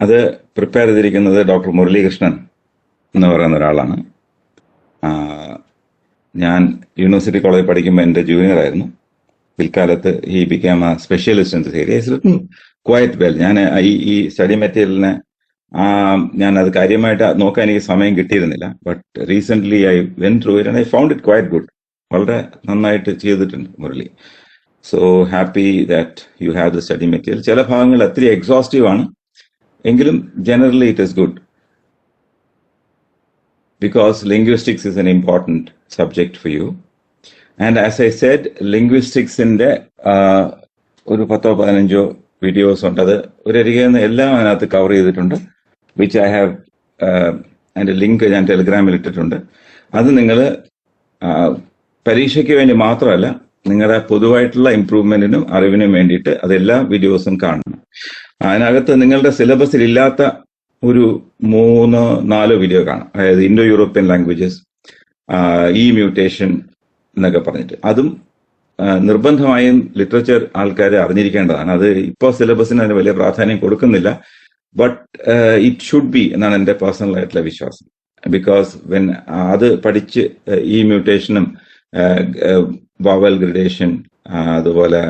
അത് പ്രിപ്പയർ ചെയ്തിരിക്കുന്നത് ഡോക്ടർ മുരളീകൃഷ്ണൻ എന്ന് പറയുന്ന ഒരാളാണ്. ഞാൻ യൂണിവേഴ്സിറ്റി കോളേജിൽ പഠിക്കുമ്പോൾ എൻ്റെ ജൂനിയർ ആയിരുന്നു. പിൽക്കാലത്ത് ഈ become a specialist in this area. Is written quite well. ഞാൻ ഈ സ്റ്റഡി മെറ്റീരിയലിനെ ഞാൻ അത് കാര്യമായിട്ട് നോക്കാൻ എനിക്ക് സമയം കിട്ടിയിരുന്നില്ല. But recent I went through it and I found it quite good. വളരെ നന്നായിട്ട് ചെയ്തിട്ടുണ്ട് Murali. So happy that you have the study material. ചില ഭാഗങ്ങൾ ഒത്തിരി എക്സോസ്റ്റീവ് ആണ്, എങ്കിലും generally it is good because linguistics is an important subject for you. And as I said, linguistics in the ഒരു 10-15 videos ഉണ്ട്. അത് ഒരരികെന്ന് എല്ലാം അതിനകത്ത് കവർ ചെയ്തിട്ടുണ്ട്. വിച്ച് ഐ ഹാവ് അതിന്റെ ലിങ്ക് ഞാൻ ടെലിഗ്രാമിൽ ഇട്ടിട്ടുണ്ട്. അത് നിങ്ങൾ പരീക്ഷയ്ക്ക് വേണ്ടി മാത്രമല്ല, നിങ്ങളുടെ പൊതുവായിട്ടുള്ള ഇംപ്രൂവ്മെന്റിനും അറിവിനും വേണ്ടിയിട്ട് അതെല്ലാ വീഡിയോസും കാണണം. അതിനകത്ത് നിങ്ങളുടെ സിലബസിൽ ഇല്ലാത്ത ഒരു 3-4 വീഡിയോ കാണാം. അതായത് ഇൻഡോ യൂറോപ്യൻ ലാംഗ്വേജസ്, ഈ മ്യൂട്ടേഷൻ എന്നൊക്കെ പറഞ്ഞിട്ട്, അതും നിർബന്ധമായും ലിറ്ററേച്ചർ ആൾക്കാർ അറിഞ്ഞിരിക്കേണ്ടതാണ്. അത് ഇപ്പോൾ സിലബസിന് അതിന് വലിയ പ്രാധാന്യം കൊടുക്കുന്നില്ല. ബട്ട് ഇറ്റ് ഷുഡ് ബി എന്നാണ് എൻ്റെ പേഴ്സണൽ ആയിട്ടുള്ള വിശ്വാസം. ബിക്കോസ് വെൻ അത് പഠിച്ച് ഈ മ്യൂട്ടേഷനും വവൽ ഗ്രഡേഷൻ, അതുപോലെ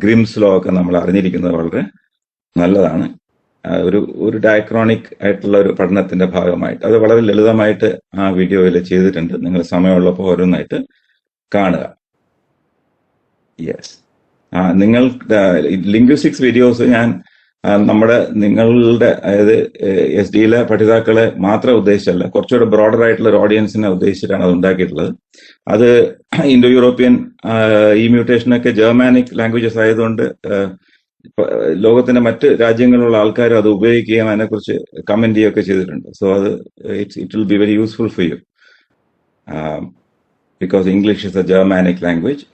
ഗ്രിംസ് ലോ ഒക്കെ നമ്മൾ അറിഞ്ഞിരിക്കുന്നത് വളരെ നല്ലതാണ്. ഒരു ഡയക്രോണിക് ആയിട്ടുള്ള ഒരു പഠനത്തിന്റെ ഭാഗമായിട്ട് അത് വളരെ ലളിതമായിട്ട് ആ വീഡിയോയിൽ ചെയ്തിട്ടുണ്ട്. നിങ്ങൾ സമയമുള്ളപ്പോൾ ഓരോന്നായിട്ട് കാണുക. യെസ്, നിങ്ങൾ ലിംഗ്വിസ്റ്റിക്സ് വീഡിയോസ് ഞാൻ നിങ്ങളുടെ അതായത് SD-യിലെ പഠിതാക്കളെ മാത്രം ഉദ്ദേശിച്ചല്ല, കുറച്ചുകൂടെ ബ്രോഡർ ആയിട്ടുള്ള ഒരു ഓഡിയൻസിനെ ഉദ്ദേശിച്ചിട്ടാണ് അത് ഉണ്ടാക്കിയിട്ടുള്ളത്. അത് ഇൻഡോ യൂറോപ്യൻ ഈ മ്യൂട്ടേഷനൊക്കെ ജർമാനിക് ലാംഗ്വേജസ് ആയതുകൊണ്ട് ലോകത്തിന്റെ മറ്റ് രാജ്യങ്ങളിലുള്ള ആൾക്കാരും അത് ഉപയോഗിക്കുകയും അതിനെക്കുറിച്ച് കമന്റ് ചെയ്യുകയൊക്കെ ചെയ്തിട്ടുണ്ട്. സോ അത് it will be very useful for you because English is a Germanic language.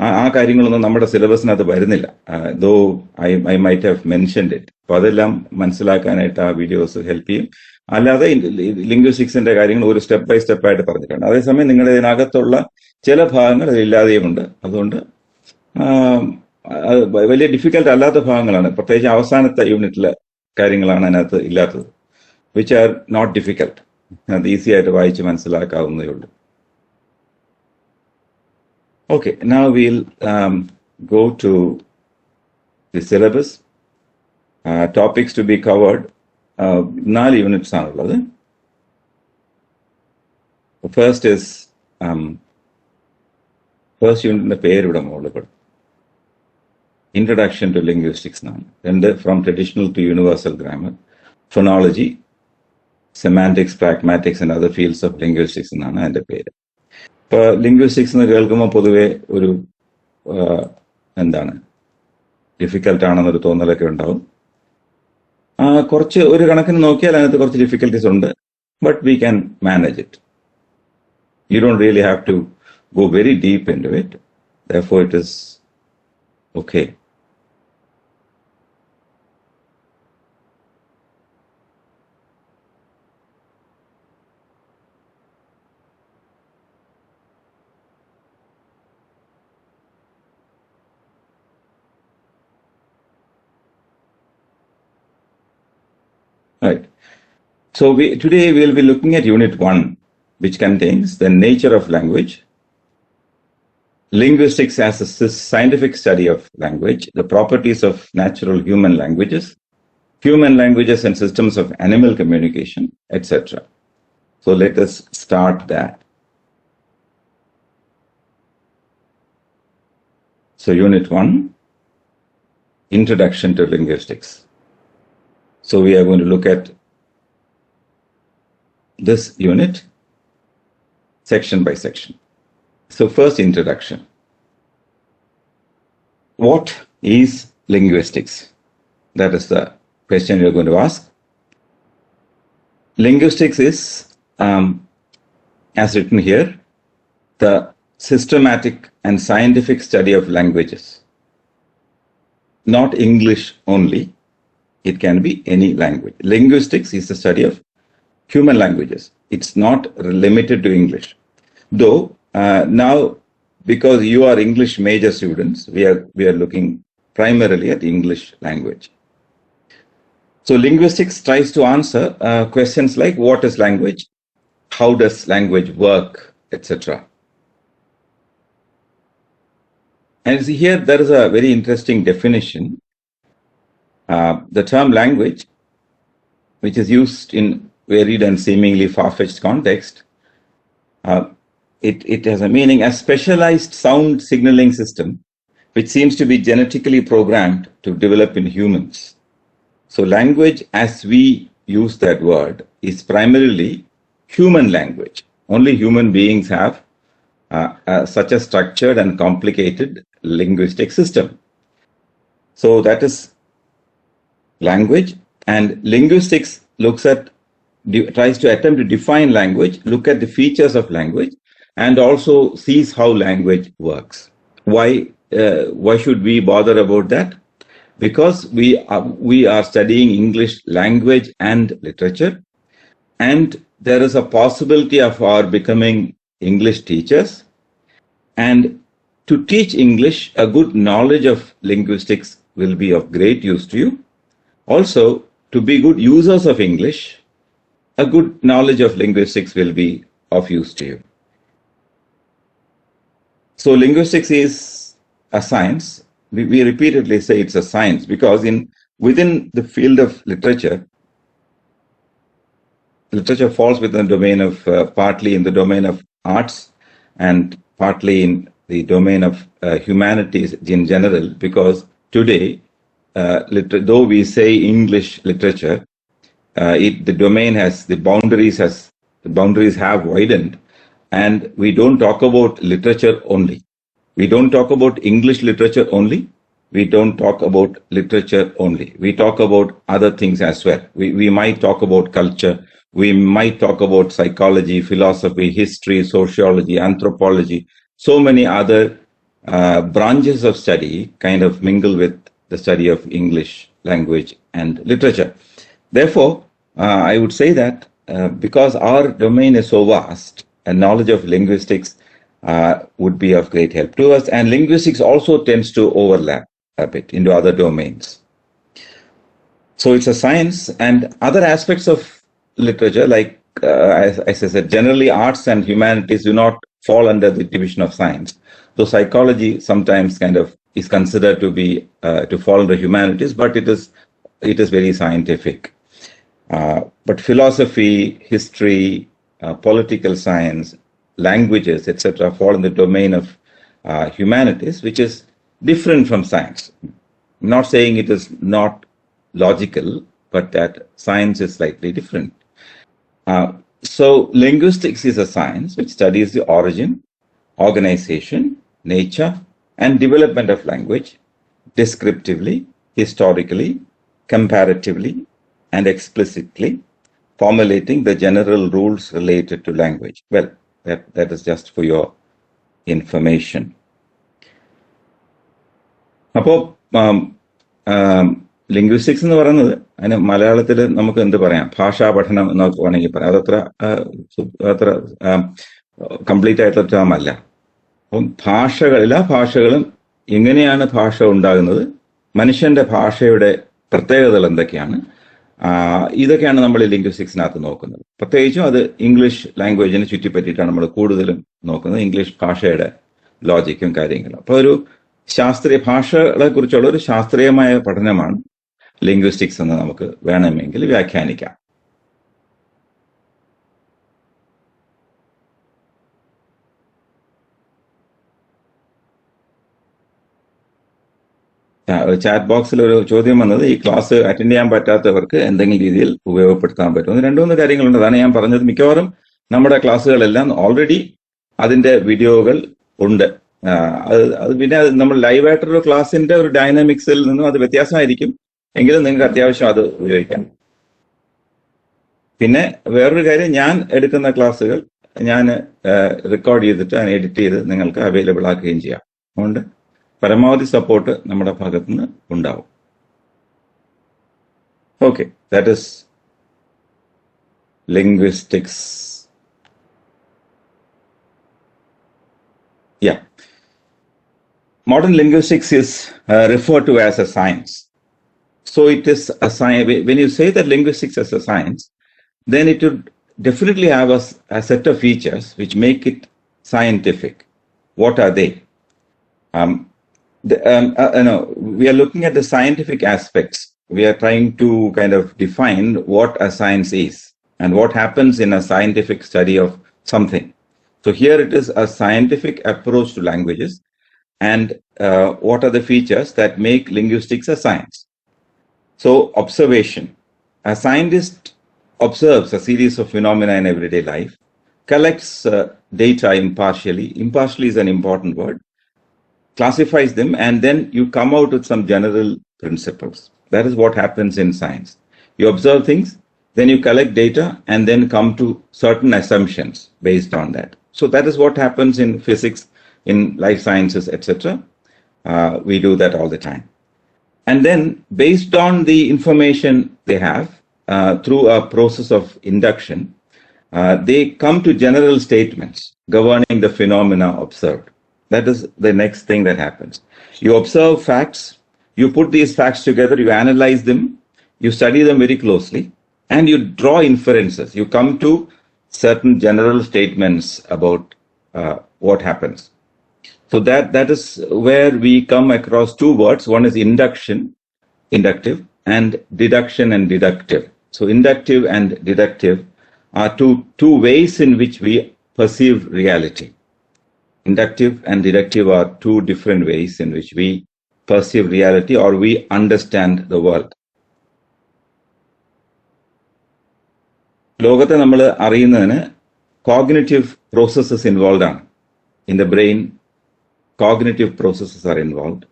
ആ കാര്യങ്ങളൊന്നും നമ്മുടെ സിലബസിനകത്ത് വരുന്നില്ല. Though I might have mentioned it. അപ്പൊ അതെല്ലാം മനസ്സിലാക്കാനായിട്ട് ആ വീഡിയോസ് ഹെൽപ്പ് ചെയ്യും. അല്ലാതെ ലിംഗ്വിസ്റ്റിക്സിന്റെ കാര്യങ്ങൾ ഒരു സ്റ്റെപ്പ് ബൈ സ്റ്റെപ്പ് ആയിട്ട് പറഞ്ഞിട്ടുണ്ട്. അതേസമയം നിങ്ങളുടെ ഇതിനകത്തുള്ള ചില ഭാഗങ്ങൾ അതില്ലാതെയുമുണ്ട്. അതുകൊണ്ട് വലിയ ഡിഫിക്കൽട്ട് അല്ലാത്ത ഭാഗങ്ങളാണ്, പ്രത്യേകിച്ച് അവസാനത്തെ യൂണിറ്റിലെ കാര്യങ്ങളാണ് അതിനകത്ത് ഇല്ലാത്തത്. Which are not difficult. അത് ഈസി ആയിട്ട് വായിച്ച് മനസ്സിലാക്കാവുന്നതേ ഉള്ളൂ. Okay, now we'll go to the syllabus. Topics to be covered. 4 units ആണുള്ളത്. First is first unit പേര് ഇവിടെ മുകളിൽ കൊടുത്തു. Introduction to Linguistics എന്നാണ്. രണ്ട് From Traditional to Universal Grammar, Phonology, Semantics, Pragmatics and Other Fields of Linguistics എന്നാണ് അതിന്റെ പേര്. ഇപ്പൊ ലിംഗ്വിസ്റ്റിക്സ് എന്ന് കേൾക്കുമ്പോൾ പൊതുവെ ഒരു ഡിഫിക്കൽട്ട് ആണെന്നൊരു തോന്നലൊക്കെ ഉണ്ടാവും. കുറച്ച് ഒരു കണക്കിന് നോക്കിയാൽ അതിനകത്ത് കുറച്ച് ഡിഫിക്കൽട്ടീസ് ഉണ്ട്. But we can manage it. You don't really have to go very deep into it. Therefore it is okay. Right. So today we'll be looking at Unit 1, which contains the nature of language, linguistics as a scientific study of language, the properties of natural human languages and systems of animal communication, etc. So let us start that. So Unit 1, Introduction to Linguistics. So we are going to look at this unit section by section. So first, introduction. What is linguistics? That is the question you're going to ask. Linguistics is, as written here, the systematic and scientific study of languages. Not English only. It can be any language. Linguistics is the study of human languages. It's not limited to English. Though now, because you are English major students, we are looking primarily at English language. So linguistics tries to answer questions like what is language, how does language work, etc. And see here there is a very interesting definition. The term language, which is used in varied and seemingly far-fetched context, it has a meaning as specialized sound signaling system which seems to be genetically programmed to develop in humans. So language, as we use that word, is primarily human language. Only human beings have such a structured and complicated linguistic system. So that is language, and linguistics tries to attempt to define language, look at the features of language, and also sees how language works. Why should we bother about that? Because we are studying English language and literature, and there is a possibility of our becoming English teachers. And to teach English, a good knowledge of linguistics will be of great use to you. Also, to be good users of English, a good knowledge of linguistics will be of use to you. So linguistics is a science. We repeatedly say it's a science because within the field of literature falls within the domain of partly in the domain of arts and partly in the domain of humanities in general, because today, though we say English literature, the boundaries have widened, and we don't talk about literature only. We don't talk about English literature only. We don't talk about literature only. We talk about other things as well. We might talk about culture. We might talk about psychology, philosophy, history, sociology, anthropology. So many other branches of study kind of mingle with the study of English language and literature. Therefore, I would say that because our domain is so vast, a knowledge of linguistics would be of great help to us. And linguistics also tends to overlap a bit into other domains. So it's a science, and other aspects of literature, like as I said, generally arts and humanities do not fall under the division of science. Though psychology sometimes kind of is considered to fall under humanities, but it is very scientific. But philosophy, history, political science, languages, etc., fall in the domain of humanities, which is different from science. I'm not saying it is not logical, but that science is slightly different. So linguistics is a science which studies the origin, organization, nature, and development of language descriptively, historically, comparatively, and explicitly, formulating the general rules related to language. Well, that is just for your information. അപ്പോൾ linguistics എന്ന് പറയുന്നത് അതിന് മലയാളത്തിൽ നമുക്ക് എന്ത് പറയാം, ഭാഷാ പഠനം എന്നൊക്കെ വേണമെങ്കിൽ പറയാം. അതത്ര കംപ്ലീറ്റ് ആയിട്ടുള്ള ടേം അല്ല. അപ്പം എല്ലാ ഭാഷകളും എങ്ങനെയാണ് ഭാഷ ഉണ്ടാകുന്നത്, മനുഷ്യന്റെ ഭാഷയുടെ പ്രത്യേകതകൾ എന്തൊക്കെയാണ്, ഇതൊക്കെയാണ് നമ്മൾ ലിംഗ്വിസ്റ്റിക്സിനകത്ത് നോക്കുന്നത്. പ്രത്യേകിച്ചും അത് ഇംഗ്ലീഷ് ലാംഗ്വേജിനെ ചുറ്റിപ്പറ്റിയിട്ടാണ് നമ്മൾ കൂടുതലും നോക്കുന്നത്, ഇംഗ്ലീഷ് ഭാഷയുടെ ലോജിക്കും കാര്യങ്ങളും. അപ്പോൾ ഒരു ശാസ്ത്രീയ ഭാഷകളെ കുറിച്ചുള്ള ഒരു ശാസ്ത്രീയമായ പഠനമാണ് ലിംഗ്വിസ്റ്റിക്സ് എന്ന് നമുക്ക് വേണമെങ്കിൽ വ്യാഖ്യാനിക്കാം. ചാറ്റ് ബോക്സിൽ ഒരു ചോദ്യം വന്നത്, ഈ ക്ലാസ് അറ്റൻഡ് ചെയ്യാൻ പറ്റാത്തവർക്ക് എന്തെങ്കിലും രീതിയിൽ ഉപയോഗപ്പെടുത്താൻ പറ്റും. രണ്ടു മൂന്ന് കാര്യങ്ങളുണ്ട്, അതാണ് ഞാൻ പറഞ്ഞത്. മിക്കവാറും നമ്മുടെ ക്ലാസ്സുകളെല്ലാം ഓൾറെഡി അതിന്റെ വീഡിയോകൾ ഉണ്ട്. അത് പിന്നെ നമ്മൾ ലൈവായിട്ടൊരു ക്ലാസിന്റെ ഒരു ഡൈനാമിക്സിൽ നിന്നും അത് വ്യത്യാസമായിരിക്കും, എങ്കിലും നിങ്ങൾക്ക് അത്യാവശ്യം അത് ഉപയോഗിക്കാം. പിന്നെ വേറൊരു കാര്യം, ഞാൻ എടുക്കുന്ന ക്ലാസ്സുകൾ ഞാൻ റെക്കോർഡ് ചെയ്തിട്ട് അതിനെ എഡിറ്റ് ചെയ്ത് നിങ്ങൾക്ക് അവൈലബിൾ ആക്കുകയും ചെയ്യാം. അതുകൊണ്ട് പരമാവധി സപ്പോർട്ട് നമ്മുടെ ഭാഗത്തു നിന്ന് ഉണ്ടാവും. Okay, that is linguistics. Yeah. Modern linguistics is referred to as a science. So it is a science. When you say that linguistics is a science, then it would definitely have a set of features which make it scientific. What are they? We are looking at the scientific aspects. We are trying to kind of define what a science is and what happens in a scientific study of something. So here it is a scientific approach to languages, and what are the features that make linguistics a science? So observation. A scientist observes a series of phenomena in everyday life, collects data impartially. Impartially is an important word. Classifies them, and then you come out with some general principles. That is what happens in science. You observe things, then you collect data, and then come to certain assumptions based on that. So that is what happens in physics, in life sciences, etc. We do that all the time. And then, based on the information they have, through a process of induction, they come to general statements governing the phenomena observed. That is the next thing that happens. You observe facts, you put these facts together, you analyze them, you study them very closely, and you draw inferences. You come to certain general statements about what happens. So that is where we come across two words. One is induction, inductive, and deduction and deductive. So inductive and deductive are two ways in which we perceive reality. Inductive and deductive are two different ways in which we perceive reality or we understand the world. ലോകത്തെ നമ്മൾ അറിയുന്നതിന് cognitive processes involved ആണ്. In the brain, cognitive processes are involved.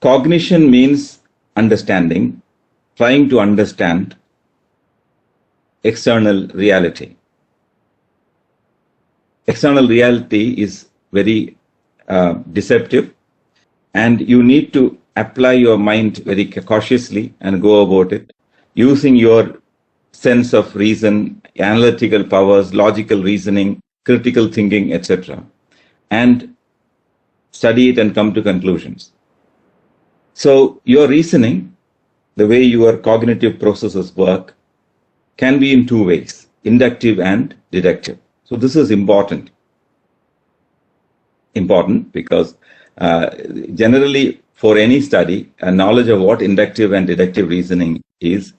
Cognition means understanding, trying to understand external reality. External reality is very deceptive, and you need to apply your mind very cautiously and go about it using your sense of reason, analytical powers, logical reasoning, critical thinking, etc., and study it and come to conclusions. So your reasoning, the way your cognitive processes work, can be in two ways, inductive and deductive. So this is important because generally for any study, a knowledge of what inductive and deductive reasoning is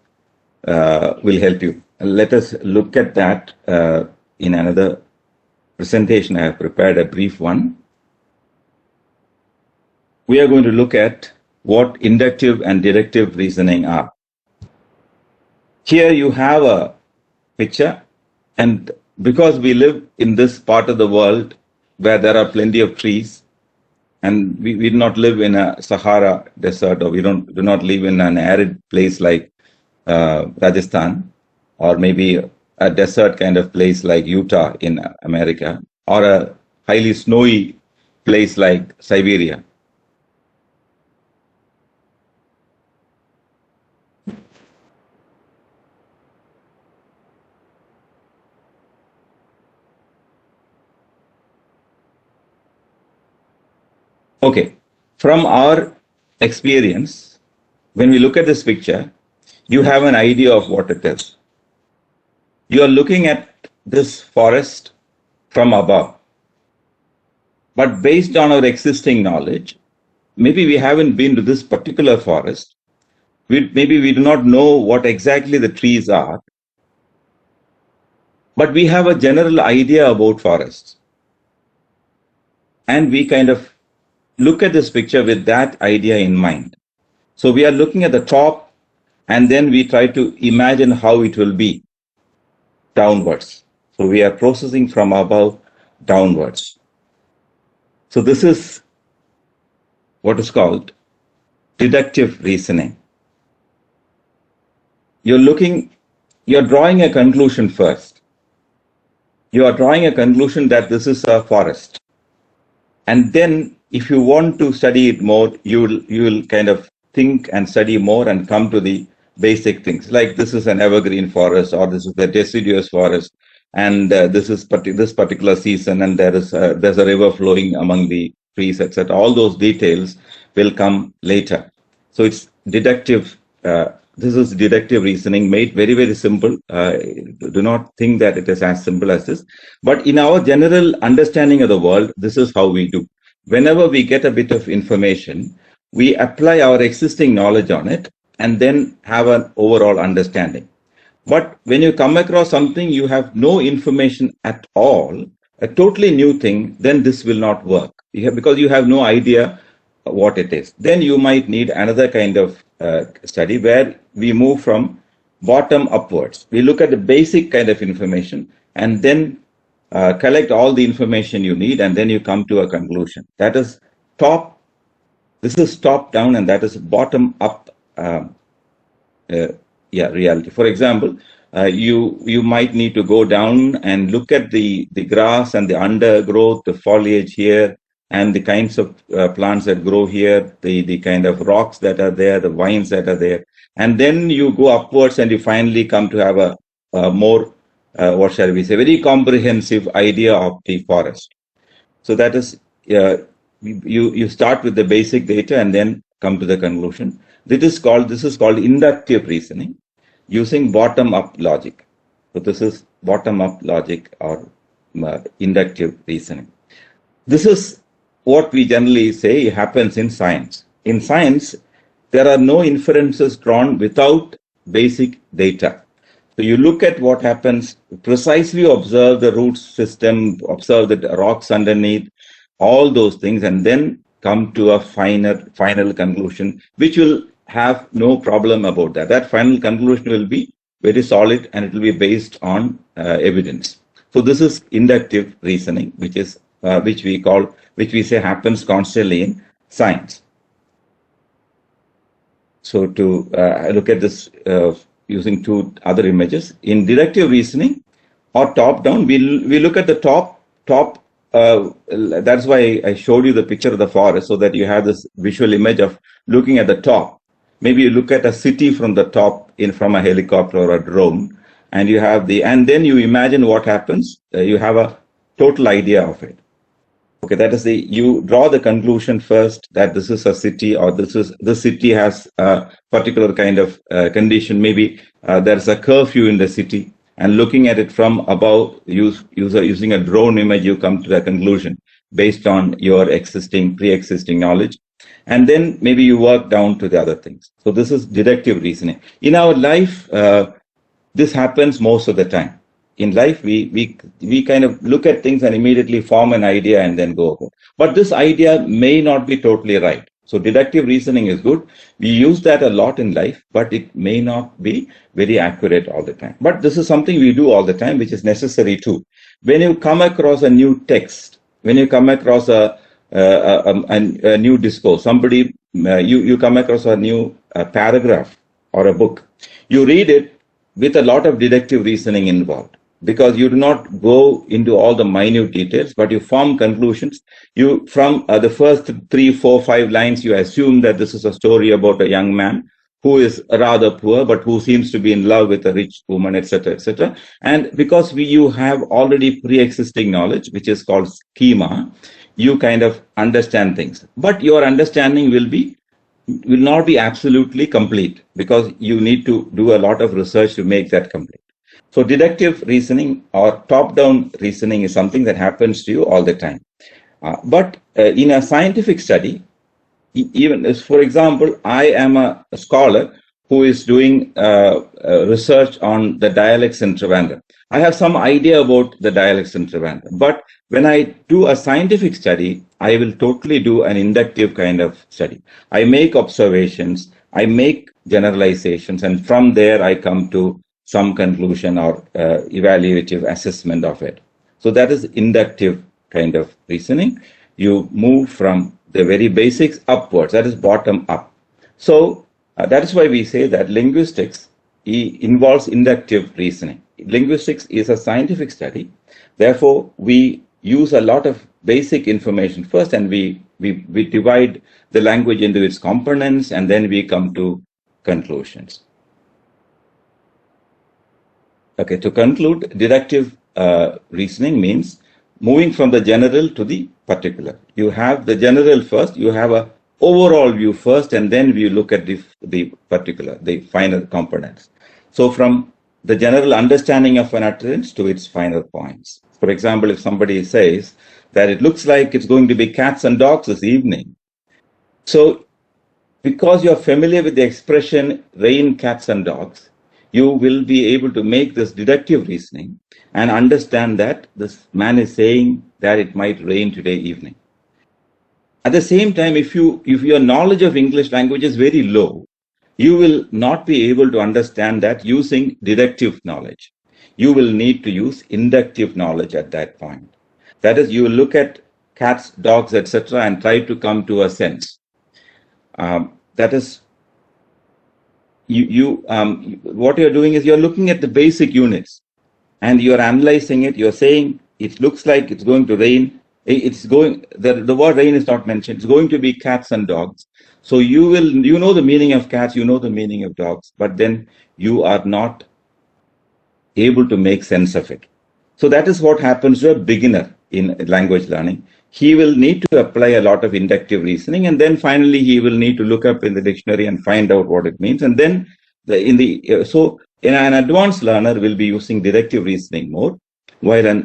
will help you. Let us look at that in another presentation. I have prepared a brief one. We are going to look at what inductive and deductive reasoning are. Here you have a picture, and because we live in this part of the world where there are plenty of trees, and we do not live in a Sahara desert, or we do not live in an arid place like Rajasthan, or maybe a desert kind of place like Utah in America, or a highly snowy place like Siberia. Okay, from our experience, when we look at this picture, you have an idea of what it is. You are looking at this forest from above. But based on our existing knowledge, maybe we haven't been to this particular forest. Maybe we do not know what exactly the trees are. But we have a general idea about forests. And we kind of look at this picture with that idea in mind. So we are looking at the top, and then we try to imagine how it will be downwards. So we are processing from above downwards. So this is what is called deductive reasoning. You're drawing a conclusion first. You are drawing a conclusion that this is a forest. And then if you want to study it more, you will kind of think and study more and come to the basic things, like this is an evergreen forest, or this is a deciduous forest, and this is this particular season, and there's a river flowing among the trees, etc. All those details will come later. So it's deductive this is deductive reasoning made very, very simple. Do not think that it is as simple as this. But in our general understanding of the world, this is how we do. Whenever we get a bit of information, we apply our existing knowledge on it and then have an overall understanding. But when you come across something you have no information at all, a totally new thing, then this will not work because you have no idea what it is. Then you might need another kind of study where we move from bottom upwards. We look at the basic kind of information and then collect all the information you need, and then you come to a conclusion. That is top. This is top down, and that is bottom up. Reality. For example, you might need to go down and look at the grass and the undergrowth, the foliage here, and the kinds of plants that grow here, the kind of rocks that are there, the vines that are there. And then you go upwards and you finally come to have a more, what shall we say, very comprehensive idea of the forest. So that is, you start with the basic data and then come to the conclusion. This is called inductive reasoning using bottom-up logic. So this is bottom-up logic or inductive reasoning. This is what we generally say happens in science. In science, there are no inferences drawn without basic data. So you look at what happens, precisely observe the root system, observe the rocks underneath, all those things, and then come to a final conclusion, which will have no problem about that. That final conclusion will be very solid and it will be based on evidence. So this is inductive reasoning, which we say happens constantly in science. So to look at this using two other images, in deductive reasoning or top down, we look at the top. That's why I showed you the picture of the forest, so that you have this visual image of looking at the top. Maybe you look at a city from the top from a helicopter or a drone, and you have and then you imagine what happens. You have a total idea of it. Okay, that is you draw the conclusion first that this is a city, or the city has a particular kind of condition. Maybe there's a curfew in the city, and looking at it from above, using a drone image, you come to the conclusion based on your pre-existing knowledge. And then maybe you work down to the other things. So this is deductive reasoning. In our life, this happens most of the time. In life, we kind of look at things and immediately form an idea and then go over. But this idea may not be totally right. So deductive reasoning is good. We use that a lot in life, but it may not be very accurate all the time. But this is something we do all the time, which is necessary too. When you come across a new text, when you come across a new discourse, you come across a new paragraph or a book, you read it with a lot of deductive reasoning involved, because you do not go into all the minute details, but you form conclusions. From the first 3, 4, 5 lines, you assume that this is a story about a young man who is rather poor, but who seems to be in love with a rich woman, etc., etc. And because you have already pre-existing knowledge, which is called schema, you kind of understand things. But your understanding will not be absolutely complete, because you need to do a lot of research to make that complete. So deductive reasoning or top-down reasoning is something that happens to you all the time. But in a scientific study, even as, for example, I am a scholar who is doing research on the dialects in Trivandrum. I have some idea about the dialects in Trivandrum. But when I do a scientific study, I will totally do an inductive kind of study. I make observations, I make generalizations, and from there I come to some conclusion or evaluative assessment of it. So that is inductive kind of reasoning. You move from the very basics upwards, that is bottom up. So that is why we say that linguistics involves inductive reasoning. Linguistics is a scientific study. Therefore, we use a lot of basic information first, and we divide the language into its components, and then we come to conclusions. Okay, to conclude, deductive reasoning means moving from the general to the particular. You have the general first, you have a overall view first, and then we look at the final components. So from the general understanding of an utterance to its final points. For example, if somebody says that it looks like it's going to be cats and dogs this evening. So because you're familiar with the expression rain, cats and dogs, you will be able to make this deductive reasoning and understand that this man is saying that it might rain today evening. At the same time, if your knowledge of English language is very low, you will not be able to understand that using deductive knowledge. You will need to use inductive knowledge at that point. That is, you will look at cats, dogs, etc., and try to come to a sense. That is, what you're doing is you're looking at the basic units and you're analyzing it. You're saying it looks like it's going to rain. The word rain is not mentioned. It's going to be cats and dogs. So you know the meaning of cats, you know the meaning of dogs, but then you are not able to make sense of it. So that is what happens to a beginner in language learning. He will need to apply a lot of inductive reasoning, and then finally he will need to look up in the dictionary and find out what it means. And then an advanced learner will be using deductive reasoning more, while an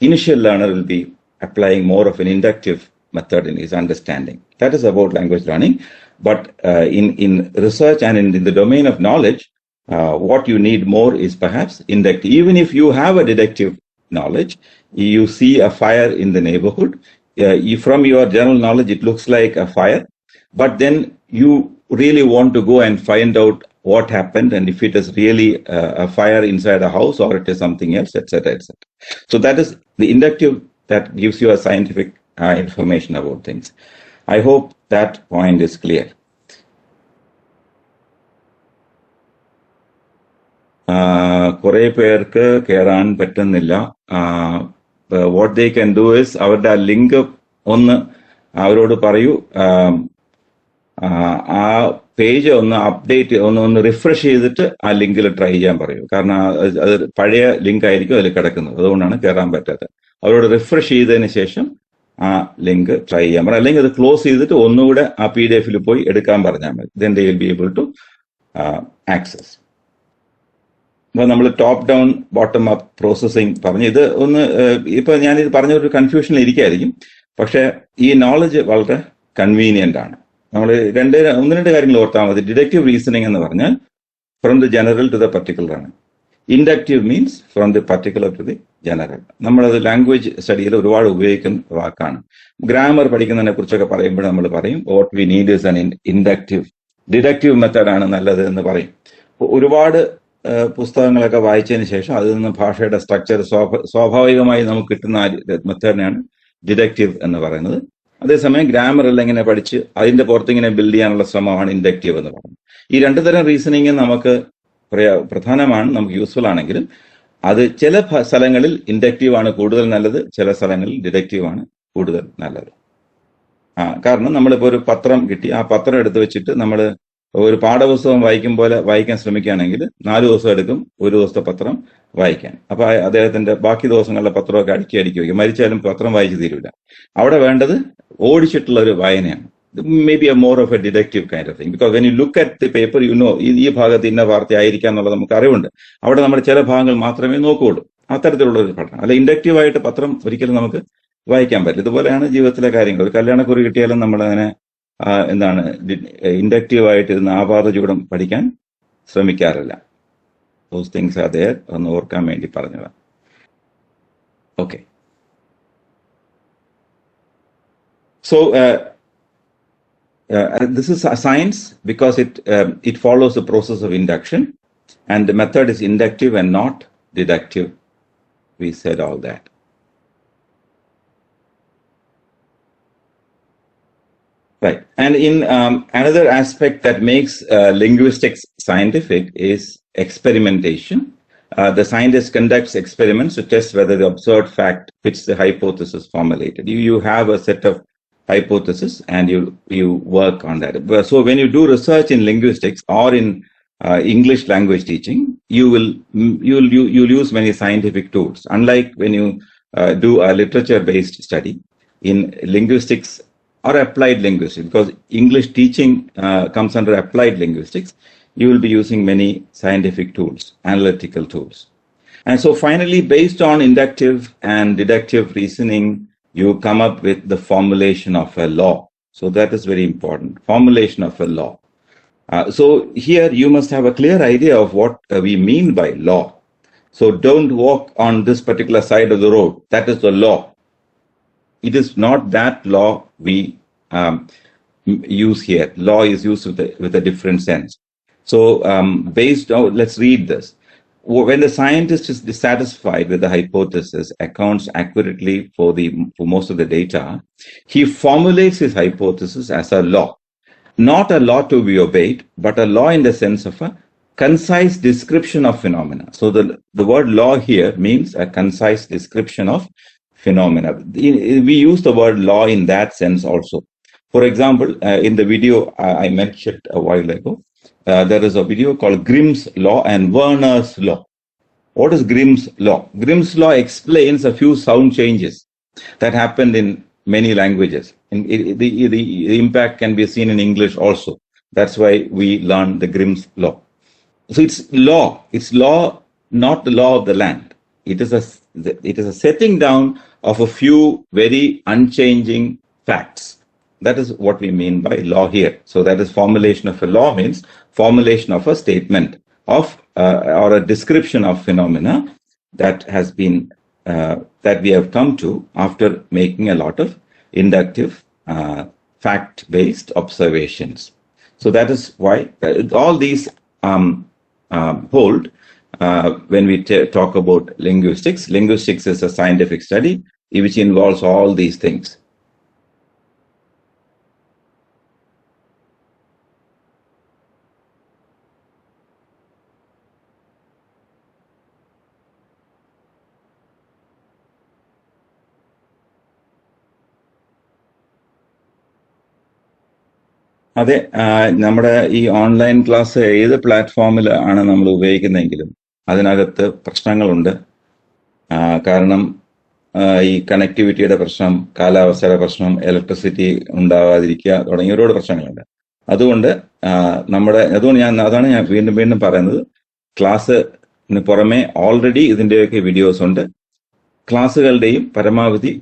initial learner will be applying more of an inductive method in his understanding. That is about language learning. But in research and in the domain of knowledge, what you need more is perhaps inductive. Even if you have a deductive knowledge, you see a fire in the neighborhood. From your general knowledge, it looks like a fire, but then you really want to go and find out what happened and if it is really a fire inside a house or it is something else, etc., etc. So that is the inductive that gives you a scientific information about things. I hope that point is clear. കുറെ പേർക്ക് കയറാൻ പറ്റുന്നില്ല. What they can do is അവരുടെ ആ link ഒന്ന് അവരോട് പറയൂ, ആ പേജ് ഒന്ന് അപ്ഡേറ്റ് ഒന്ന് റിഫ്രഷ് ചെയ്തിട്ട് ആ ലിങ്കിൽ ട്രൈ ചെയ്യാൻ പറയൂ. കാരണം അത് പഴയ ലിങ്ക് ആയിരിക്കും അതിൽ കിടക്കുന്നത്, അതുകൊണ്ടാണ് കയറാൻ പറ്റാത്തത്. അവരോട് റിഫ്രഷ് ചെയ്തതിന് ശേഷം ആ ലിങ്ക് ട്രൈ ചെയ്യാൻ പറയാം. അല്ലെങ്കിൽ അത് ക്ലോസ് ചെയ്തിട്ട് ഒന്നുകൂടെ ആ PDF പോയി എടുക്കാൻ പറഞ്ഞാൽ മതി. Then they will be able to access. അപ്പോൾ നമ്മൾ top down bottom up processing പറഞ്ഞു. ഇത് ഒന്ന് ഇപ്പൊ ഞാനിത് പറഞ്ഞ ഒരു കൺഫ്യൂഷനിൽ ഇരിക്കായിരിക്കും, പക്ഷെ ഈ നോളജ് വളരെ കൺവീനിയന്റ് ആണ്. നമ്മൾ ഒന്ന് രണ്ട് കാര്യങ്ങൾ ഓർത്താൽ മതി. ഡിഡക്റ്റീവ് റീസണിങ് എന്ന് പറഞ്ഞാൽ from the general to the particular ആണ്. Inductive means from the particular to the general. നമ്മളത് ലാംഗ്വേജ് സ്റ്റഡിയിൽ ഒരുപാട് ഉപയോഗിക്കുന്ന വാക്കാണ്. ഗ്രാമർ പഠിക്കുന്നതിനെ കുറിച്ചൊക്കെ പറയുമ്പോൾ നമ്മൾ പറയും what we need is an inductive. Deductive മെത്തേഡാണ് നല്ലത് എന്ന് പറയും. ഒരുപാട് പുസ്തകങ്ങളൊക്കെ വായിച്ചതിന് ശേഷം അതിൽ നിന്ന് ഭാഷയുടെ സ്ട്രക്ചർ സ്വാഭാവികമായി നമുക്ക് കിട്ടുന്ന മെത്തേഡിനെയാണ് ഡിഡക്റ്റീവ് എന്ന് പറയുന്നത്. അതേസമയം ഗ്രാമർ എല്ലാം ഇങ്ങനെ പഠിച്ച് അതിന്റെ പുറത്ത് ഇങ്ങനെ ബിൽഡ് ചെയ്യാനുള്ള ശ്രമമാണ് ഇൻഡക്റ്റീവ് എന്ന് പറയുന്നത്. ഈ രണ്ടു തരം റീസണിങ് നമുക്ക് പ്രധാനമാണ്, നമുക്ക് യൂസ്ഫുൾ ആണെങ്കിലും അത് ചില സ്ഥലങ്ങളിൽ ഇൻഡക്റ്റീവ് ആണ് കൂടുതൽ നല്ലത്, ചില സ്ഥലങ്ങളിൽ ഡിഡക്റ്റീവ് ആണ് കൂടുതൽ നല്ലത്. കാരണം നമ്മളിപ്പോൾ ഒരു പത്രം കിട്ടി, ആ പത്രം എടുത്ത് വെച്ചിട്ട് നമ്മൾ ഒരു പാഠപുസ്തകം വായിക്കും പോലെ വായിക്കാൻ ശ്രമിക്കുകയാണെങ്കിൽ 4 ദിവസം എടുക്കും ഒരു ദിവസത്തെ പത്രം വായിക്കാൻ. അപ്പൊ അദ്ദേഹത്തിന്റെ ബാക്കി ദിവസങ്ങളിലെ പത്രമൊക്കെ അടുക്കി വയ്ക്കും. മരിച്ചാലും പത്രം വായിച്ചു തീരില്ല. അവിടെ വേണ്ടത് ഓടിച്ചിട്ടുള്ള ഒരു വായനയാണ്. May be A more of A deductive kind of thing. Because when you look at the paper you know ഈ ഭാഗത്ത് ഇന്ന വാർത്ത ആയിരിക്കാം എന്നുള്ളത് നമുക്ക് അറിവുണ്ട്. അവിടെ നമ്മൾ ചില ഭാഗങ്ങൾ മാത്രമേ നോക്കുകയുള്ളൂ. അത്തരത്തിലുള്ള ഒരു പഠനം. അല്ല, ഇൻഡക്റ്റീവായിട്ട് പത്രം ഒരിക്കലും നമുക്ക് വായിക്കാൻ പറ്റില്ല. ഇതുപോലെയാണ് ജീവിതത്തിലെ കാര്യങ്ങൾ. ഒരു കല്യാണക്കുറി കിട്ടിയാലും നമ്മൾ അതിനെ ഇൻഡക്റ്റീവായിട്ട് ഇരുന്ന് ആപാദചൂടം പഠിക്കാൻ ശ്രമിക്കാറില്ല. ദോസ് തിങ്സ് ആർ ദേർ എന്ന് ഓർക്കാൻ വേണ്ടി പറഞ്ഞതാണ്. Okay, so this is a science because it follows the process of induction, and the method is inductive and not deductive. We said all that. Right. And in another aspect that makes linguistics scientific is experimentation. The scientist conducts experiments to test whether the observed fact fits the hypothesis formulated. You have a set of hypothesis and you work on that. So when you do research in linguistics or in English language teaching, you'll use many scientific tools. Unlike when you do a literature-based study in linguistics, or applied linguistics, because English teaching comes under applied linguistics, you will be using many scientific tools, analytical tools. And so finally, based on inductive and deductive reasoning, you come up with the formulation of a law. So that is very important, formulation of a law. So here you must have a clear idea of what we mean by law. So don't walk on this particular side of the road. That is the law. It is not that law we use here. Law is used with a different sense. So based on, let's read this. When the scientist is dissatisfied with the hypothesis, accounts accurately for most of the data, he formulates his hypothesis as a law. Not a law to be obeyed, but a law in the sense of a concise description of phenomena. So the word law here means a concise description of phenomena. We use the word law in that sense also. For example, in the video I mentioned a while ago, there is a video called Grimm's Law and Werner's Law. What is Grimm's Law? Grimm's Law explains a few sound changes that happened in many languages. The impact can be seen in English also. That's why we learn the Grimm's Law. So it's law. It's law, not the law of the land. It is a setting down of a few very unchanging facts. That is what we mean by law here. So that is formulation of a law means formulation of a statement of or a description of phenomena that has been that we have come to after making a lot of inductive fact-based observations. So that is why all these hold when we talk about linguistics. Linguistics is a scientific study which involves all these things. അതെ, നമ്മുടെ ഈ online class ഏത് പ്ലാറ്റ്ഫോമിൽ ആണ് നമ്മൾ ഉപയോഗിക്കുന്നതെങ്കിലും അതിനകത്ത് പ്രശ്നങ്ങളുണ്ട്. കാരണം ഈ കണക്ടിവിറ്റിയുടെ പ്രശ്നം, കാലാവസ്ഥയുടെ പ്രശ്നം, ഇലക്ട്രിസിറ്റി ഉണ്ടാകാതിരിക്കുക തുടങ്ങിയ ഒരുപാട് പ്രശ്നങ്ങളുണ്ട്. അതുകൊണ്ട് അതാണ് ഞാൻ വീണ്ടും പറയുന്നത്, ക്ലാസ്സിന് പുറമെ ഓൾറെഡി ഇതിൻ്റെയൊക്കെ വീഡിയോസ് ഉണ്ട്. ക്ലാസ്സുകളുടെയും പരമാവധി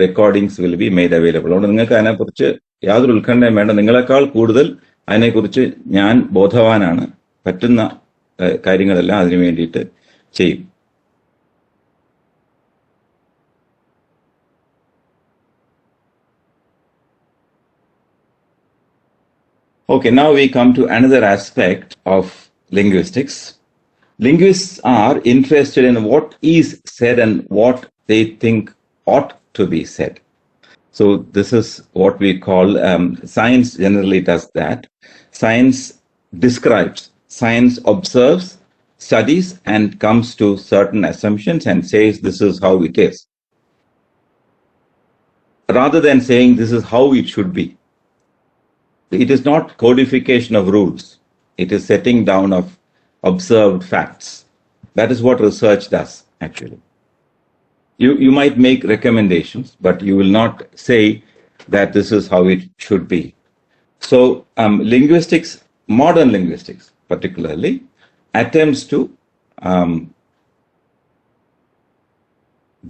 recordings will be made available. അതുകൊണ്ട് നിങ്ങൾക്ക് അതിനെക്കുറിച്ച് യാതൊരു ഉത്കണ്ഠയും വേണ്ട. നിങ്ങളെക്കാൾ കൂടുതൽ അതിനെക്കുറിച്ച് ഞാൻ ബോധവാനാണ്. പറ്റുന്ന കാര്യങ്ങളെല്ലാം അതിനു വേണ്ടിയിട്ട് ചെയ്യും. Okay, now we come to another aspect of linguistics. Linguists are interested in what is said and what they think ought to be said. So this is what we call, science generally does that. Science describes, science observes, studies, and comes to certain assumptions and says this is how it is, rather than saying this is how it should be. It is not codification of rules. It is setting down of observed facts. That is what research does, actually. You might make recommendations, but you will not say that this is how it should be. So linguistics, modern linguistics particularly, attempts to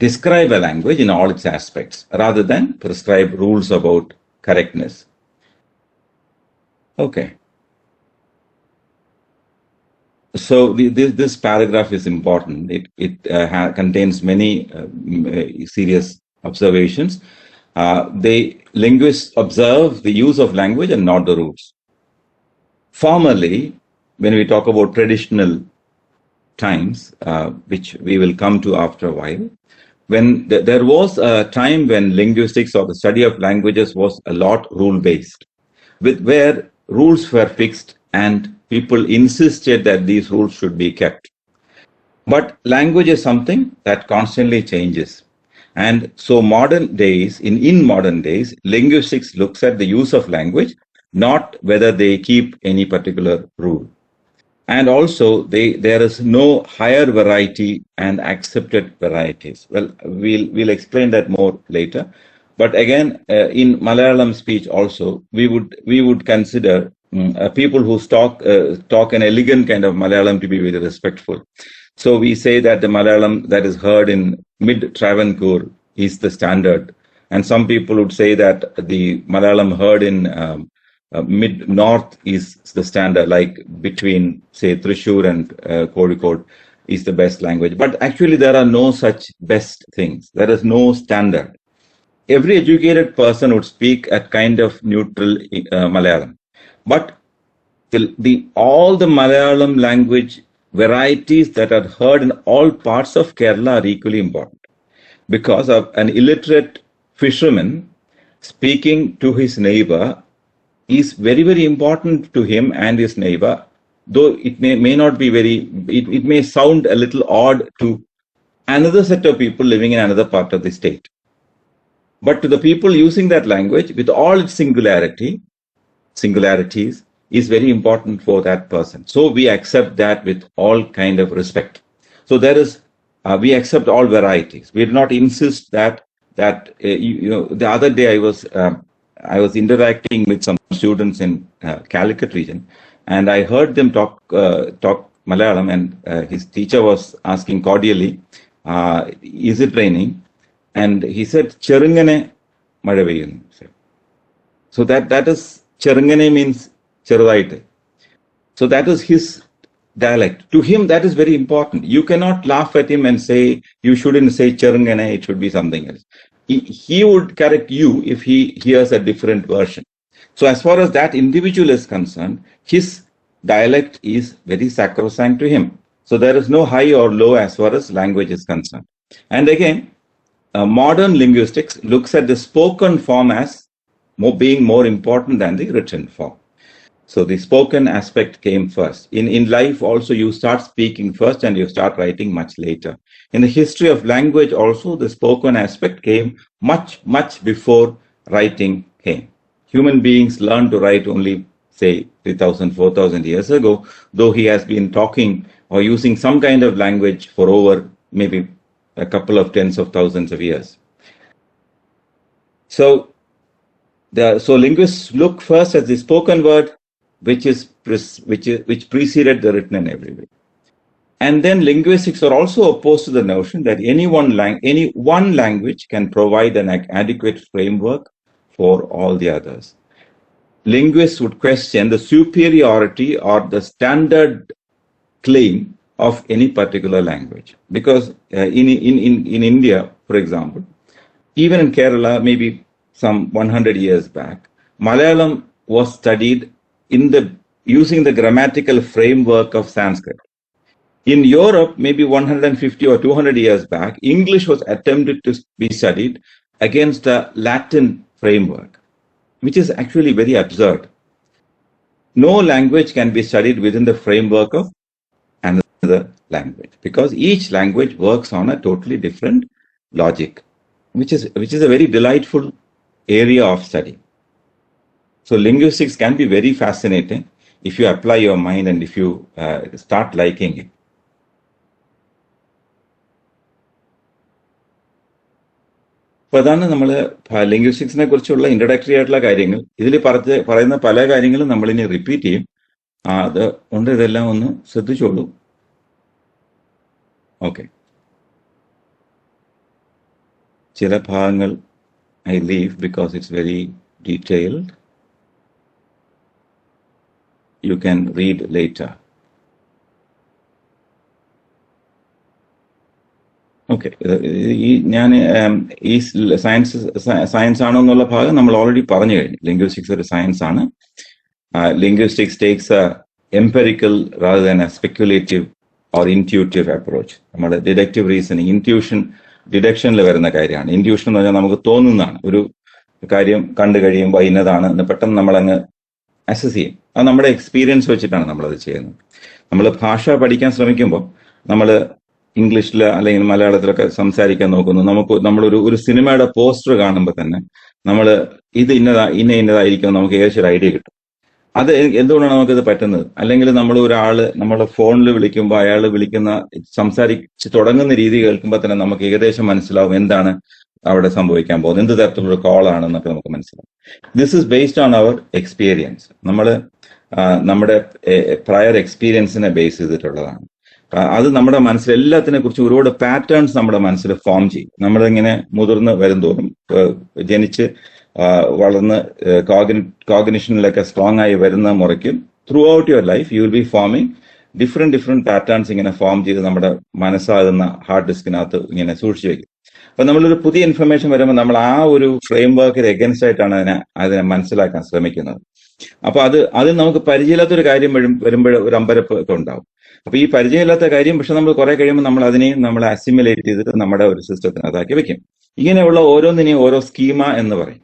describe a language in all its aspects rather than prescribe rules about correctness. Okay. So this paragraph is important. It contains many serious observations. Linguists observe the use of language and not the rules. Formerly, when we talk about traditional times, which we will come to after a while, when there was a time when linguistics or the study of languages was a lot rule-based, where rules were fixed and people insisted that these rules should be kept. But language is something that constantly changes. And so modern days, in modern days, linguistics looks at the use of language, not whether they keep any particular rule. And also, there is no higher variety and accepted varieties. Well, we'll explain that more later. But again, in Malayalam speech also, we would consider people who talk an elegant kind of Malayalam to be very respectful. So we say that the Malayalam that is heard in mid-Travancore is the standard. And some people would say that the Malayalam heard in mid-north is the standard, like between, say, Thrissur and Kozhikode is the best language. But actually, there are no such best things. There is no standard. Every educated person would speak a kind of neutral Malayalam. But all the Malayalam language varieties that are heard in all parts of Kerala are equally important. Because of an illiterate fisherman speaking to his neighbor is very, very important to him and his neighbor, though it may not be it may sound a little odd to another set of people living in another part of the state. But to the people using that language, with all its singularities, is very important for that person. So we accept that with all kind of respect. So there is, we accept all varieties. We do not insist that the other day I was interacting with some students in Calicut region, and I heard them talk Malayalam, and his teacher was asking cordially, is it raining? And he said, Cherungane Mala peyyunnu. So that is, Cherungane means Cherudayitte. So that is his dialect. To him, that is very important. You cannot laugh at him and say, you shouldn't say Cherungane, it should be something else. He would correct you if he hears a different version. So as far as that individual is concerned, his dialect is very sacrosanct to him. So there is no high or low as far as language is concerned. And again, modern linguistics looks at the spoken form as being more important than the written form. So the spoken aspect came first. In life also, you start speaking first and you start writing much later. In the history of language also, the spoken aspect came much, much before writing came. Human beings learned to write only, say, 3,000, 4,000 years ago, though he has been talking or using some kind of language for over maybe a couple of tens of thousands of years. So linguists look first at the spoken word, which preceded the written in every way. And then linguistics are also opposed to the notion that any one language can provide an adequate framework for all the others. Linguists would question the superiority or the standard claim of any particular language. Because in India, for example, even in Kerala, maybe some 100 years back, Malayalam was studied using the grammatical framework of Sanskrit. In Europe, maybe 150 or 200 years back, English was attempted to be studied against a Latin framework, which is actually very absurd. No language can be studied within the framework of another language, because each language works on a totally different logic, which is a very delightful area of study. So linguistics can be very fascinating if you apply your mind and if you start liking it. അപ്പോൾ അതാണ് നമ്മൾ ലിംഗ്വിസ്റ്റിക്സിനെ കുറിച്ചുള്ള introductory ആയിട്ടുള്ള കാര്യങ്ങൾ. ഇതിൽ പറയുന്ന പല കാര്യങ്ങളും നമ്മളിനി റിപ്പീറ്റ് ചെയ്യും. അത് കൊണ്ട് ഇതെല്ലാം ഒന്ന് ശ്രദ്ധിച്ചോളൂ. ഓക്കെ, ചില ഭാഗങ്ങൾ I leave because it's very detailed. You can read later. Okay, ഞാൻ ഈ സയൻസ് ആണോ എന്നുള്ള ഭാഗം നമ്മൾ ഓൾറെഡി പറഞ്ഞു കഴിഞ്ഞു. ലിംഗ്വിസ്റ്റിക്സ് ഒരു സയൻസ് ആണ്. Linguistics takes A empirical rather than a speculative or intuitive approach. നമ്മുടെ ഡിഡക്റ്റീവ് റീസണിങ്, ഡിഡക്ഷനിൽ വരുന്ന കാര്യമാണ്. ഇൻറ്റ്യൂഷൻ എന്ന് പറഞ്ഞാൽ നമുക്ക് തോന്നുന്നതാണ്. ഒരു കാര്യം കണ്ടു കഴിയുമ്പോൾ ഇന്നതാണ് എന്ന് പെട്ടെന്ന് നമ്മളങ്ങ് അസസ് ചെയ്യും. അത് നമ്മുടെ എക്സ്പീരിയൻസ് വെച്ചിട്ടാണ് നമ്മളത് ചെയ്യുന്നത്. നമ്മൾ ഭാഷ പഠിക്കാൻ ശ്രമിക്കുമ്പോൾ നമ്മൾ ഇംഗ്ലീഷിൽ അല്ലെങ്കിൽ മലയാളത്തിലൊക്കെ സംസാരിക്കാൻ നോക്കുന്നു. നമ്മളൊരു സിനിമയുടെ പോസ്റ്റർ കാണുമ്പോൾ തന്നെ നമ്മൾ ഇത് ഇന്നതായിരിക്കും നമുക്ക് ഏകദേശം ഒരു ഐഡിയ കിട്ടും. അത് എന്തുകൊണ്ടാണ് നമുക്കിത് പറ്റുന്നത്? അല്ലെങ്കിൽ നമ്മളെ ഫോണിൽ വിളിക്കുമ്പോൾ അയാൾ സംസാരിച്ച് തുടങ്ങുന്ന രീതി കേൾക്കുമ്പോൾ തന്നെ നമുക്ക് ഏകദേശം മനസ്സിലാവും എന്താണ് അവിടെ സംഭവിക്കാൻ പോകുന്നത്, എന്ത് തരത്തിലുള്ള കോൾ ആണെന്നൊക്കെ നമുക്ക് മനസ്സിലാവും. This is based on our experience. നമ്മുടെ പ്രയർ എക്സ്പീരിയൻസിനെ ബേസ് ചെയ്തിട്ടുള്ളതാണ്. അത് നമ്മുടെ മനസ്സിൽ എല്ലാത്തിനെ കുറിച്ച് ഒരുപാട് പാറ്റേൺസ് നമ്മുടെ മനസ്സിൽ ഫോം ചെയ്യും. നമ്മളിങ്ങനെ മുതിർന്ന് വരുംതോറും, ജനിച്ച് വളർന്ന് കോഗ്നിഷനിലൊക്കെ സ്ട്രോങ് ആയി വരുന്ന മുറയ്ക്കും throughout your life you will be forming different patterns ഇങ്ങനെ ഫോം ചെയ്ത് നമ്മുടെ മനസ്സാകുന്ന ഹാർഡ് ഡിസ്കിനകത്ത് ഇങ്ങനെ സൂക്ഷിച്ചു വെക്കും. അപ്പൊ നമ്മളൊരു പുതിയ ഇൻഫർമേഷൻ വരുമ്പോൾ നമ്മൾ ആ ഒരു ഫ്രെയിം വർക്കിന് എഗൻസ്റ്റ് ആയിട്ടാണ് അതിനെ മനസ്സിലാക്കാൻ ശ്രമിക്കുന്നത്. അപ്പൊ അതിൽ നമുക്ക് പരിചയമില്ലാത്തൊരു കാര്യം വരുമ്പോൾ ഒരു അമ്പരപ്പൊക്കെ ഉണ്ടാവും. അപ്പൊ ഈ പരിചയമില്ലാത്ത കാര്യം പക്ഷെ നമ്മൾ കുറെ കഴിയുമ്പോൾ നമ്മൾ അസിമുലേറ്റ് ചെയ്തിട്ട് നമ്മുടെ ഒരു സിസ്റ്റത്തിനകത്താക്കി വെക്കും. ഇങ്ങനെയുള്ള ഓരോന്നിനെയും ഓരോ സ്കീമ എന്ന് പറയും.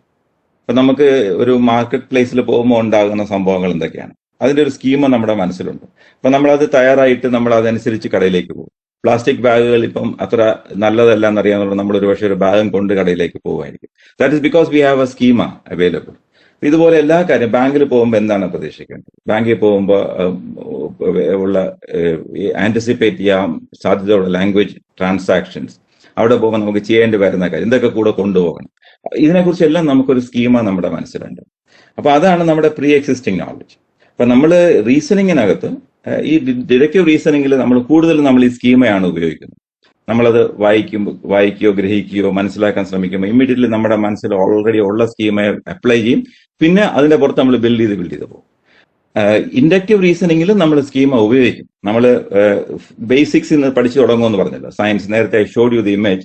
അപ്പൊ നമുക്ക് ഒരു മാർക്കറ്റ് പ്ലേസിൽ പോകുമ്പോൾ ഉണ്ടാകുന്ന സംഭവങ്ങൾ എന്തൊക്കെയാണ്, അതിന്റെ ഒരു സ്കീമ നമ്മുടെ മനസ്സിലുണ്ട്. അപ്പൊ നമ്മളത് തയ്യാറായിട്ട് നമ്മൾ അതനുസരിച്ച് കടയിലേക്ക് പോകും. പ്ലാസ്റ്റിക് ബാഗുകൾ ഇപ്പം അത്ര നല്ലതല്ല എന്നറിയാവുന്ന നമ്മൾ ഒരു പക്ഷേ ഒരു ബാഗും കൊണ്ട് കടയിലേക്ക് പോകുമായിരിക്കും. That is because we have a schema available. ഇതുപോലെ എല്ലാ കാര്യം ബാങ്കിൽ പോകുമ്പോൾ എന്താണ് പ്രതീക്ഷിക്കേണ്ടത്, ബാങ്കിൽ പോകുമ്പോൾ ഉള്ള ആന്റിസിപ്പേറ്റ് ചെയ്യാൻ സാധ്യതയുള്ള ലാംഗ്വേജ് ട്രാൻസാക്ഷൻസ്, അവിടെ പോകുമ്പോൾ നമുക്ക് ചെയ്യേണ്ടി വരുന്ന കാര്യം ഇതൊക്കെ കൂടെ കൊണ്ടുപോകണം. ഇതിനെക്കുറിച്ചെല്ലാം നമുക്കൊരു സ്കീമ നമ്മുടെ മനസ്സിലുണ്ട്. അപ്പൊ അതാണ് നമ്മുടെ പ്രീ എക്സിസ്റ്റിംഗ് നോളജ്. അപ്പൊ നമ്മൾ റീസണിങ്ങിനകത്ത് ഈ ഡിഡക്റ്റീവ് റീസണിങ്ങിൽ നമ്മൾ ഈ സ്കീമയാണ് ഉപയോഗിക്കുന്നത്. നമ്മളത് വായിക്കുകയോ ഗ്രഹിക്കുകയോ മനസ്സിലാക്കാൻ ശ്രമിക്കുമ്പോൾ ഇമ്മീഡിയറ്റ്ലി നമ്മുടെ മനസ്സിൽ ഓൾറെഡി ഉള്ള സ്കീമയെ അപ്ലൈ ചെയ്യും. പിന്നെ അതിന്റെ പുറത്ത് നമ്മൾ ബിൽഡ് ചെയ്ത് പോകും. ഇൻഡക്റ്റീവ് റീസണിങ്ങിൽ നമ്മൾ സ്കീമ ഉപയോഗിക്കും. നമ്മൾ ബേസിക്സ് ഇന്ന് പഠിച്ചു തുടങ്ങുമെന്ന് പറഞ്ഞല്ലോ, സയൻസ്. നേരത്തെ I showed you the image,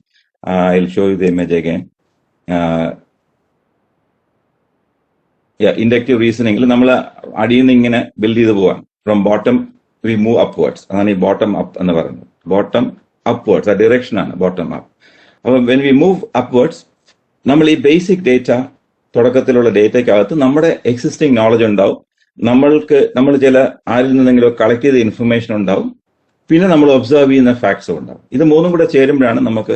I will show you the image again. Inductive റീസണിങ്ങിൽ നമ്മൾ അടിയിൽ നിന്ന് ഇങ്ങനെ ബിൽഡ് ചെയ്ത് പോവാം. From bottom we move upwards. അതാണ് ഈ ബോട്ടം അപ്പ് എന്ന് പറയുന്നത്. ബോട്ടം അപ്വേർഡ്സ്, ആ ഡിറക്ഷൻ ആണ് ബോട്ടം അപ്പ്. അപ്പൊ വെൻ വി മൂവ് അപ്വേർഡ്സ്, നമ്മൾ ഈ ബേസിക് ഡേറ്റ, തുടക്കത്തിലുള്ള ഡേറ്റയ്ക്കകത്ത് നമ്മുടെ എക്സിസ്റ്റിംഗ് നോളജ് ഉണ്ടാവും. നമ്മൾ ചില ആരിൽ നിന്നെങ്കിലും കളക്ട് ചെയ്ത ഇൻഫർമേഷൻ ഉണ്ടാവും. പിന്നെ നമ്മൾ ഒബ്സർവ് ചെയ്യുന്ന ഫാക്ട്സും ഉണ്ടാവും. ഇത് മൂന്നും കൂടെ ചേരുമ്പോഴാണ് നമുക്ക്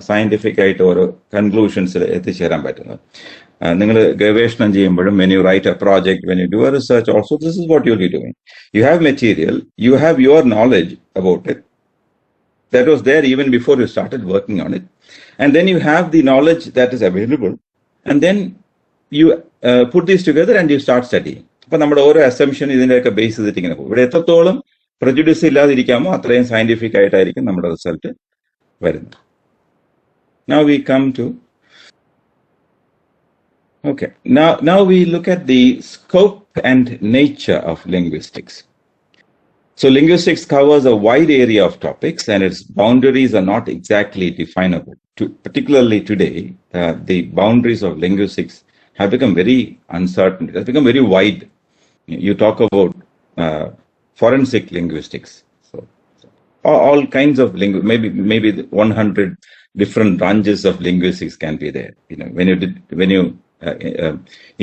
സയന്റിഫിക് ആയിട്ട് ഓരോ കൺക്ലൂഷൻസിൽ എത്തിച്ചേരാൻ പറ്റുന്നത്. നിങ്ങൾ ഗവേഷണം ചെയ്യുമ്പോഴും, when you write a project, when you do a research also, this is what you'll be doing. You have material, you have your knowledge about it that was there even before you started working on it, and then you have the knowledge that is available, and then you put these together and you start studying. അപ്പൊ നമ്മുടെ ഓരോ assumption ഇതിന്റെയൊക്കെ base ചെയ്തിട്ട് ഇങ്ങനെ പോകും. ഇവിടെ എത്രത്തോളം prejudice ഇല്ലാതിരിക്കാമോ അത്രയും സയന്റിഫിക് ആയിട്ടായിരിക്കും നമ്മുടെ റിസൾട്ട് വരുന്നത്. Now we come to okay. Now we look at the scope and nature of linguistics. So linguistics covers a wide area of topics, and its boundaries are not exactly definable. Particularly today, the boundaries of linguistics have become very uncertain. It has become very wide. You talk about forensic linguistics. So all kinds of maybe 100 different branches of linguistics can be there. When you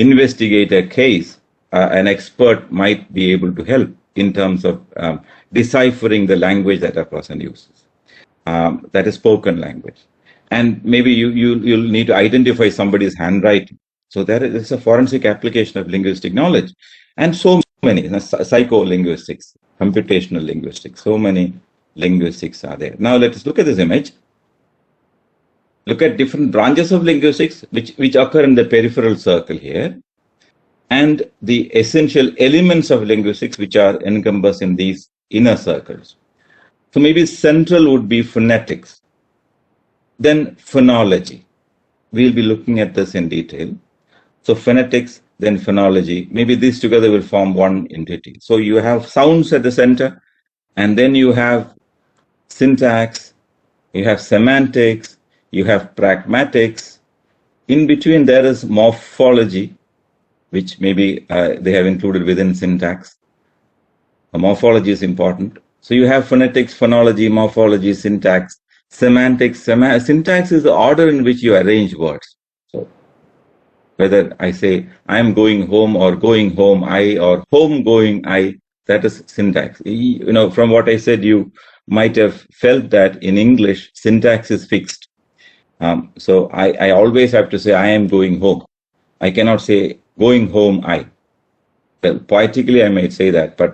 investigate a case, an expert might be able to help in terms of deciphering the language that a person uses, that is spoken language. And maybe you'll need to identify somebody's handwriting. So there is a forensic application of linguistic knowledge. And so many, psycholinguistics, computational linguistics, so many linguistics are there. Now let us look at this image. Look at different branches of linguistics which occur in the peripheral circle here, and the essential elements of linguistics which are encompassed in these inner circles. So maybe central would be phonetics, then phonology. We'll be looking at this in detail. So phonetics, then phonology. Maybe these together will form one entity. So you have sounds at the center, and then you have syntax, you have semantics, you have pragmatics. In between there is morphology, which maybe they have included within syntax. Morphology is important. So you have phonetics, phonology, morphology, syntax, semantics. Syntax is the order in which you arrange words. So whether I say I am going home or going home I or home going I, that is syntax. From what I said, you might have felt that in English syntax is fixed. So I always have to say I am going home. I cannot say going home I. Well, poetically I might say that, but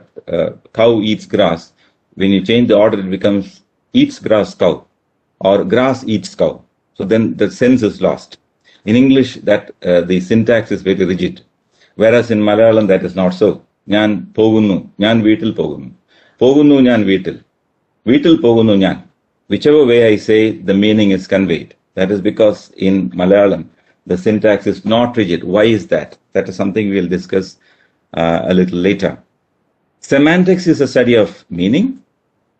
cow eats grass. When you change the order, it becomes eats grass cow or grass eats cow. So So then the sense is lost. In English, that the syntax is very rigid, whereas in Malayalam that is not so. Njan pogunnu, njan veetil pogunnu. Pogunnu njan veetil. Veetil pogunnu njan. Whichever way I say, the meaning is conveyed. That is because in Malayalam, the syntax is not rigid. Why is that? That is something we will discuss a little later. Semantics is a study of meaning.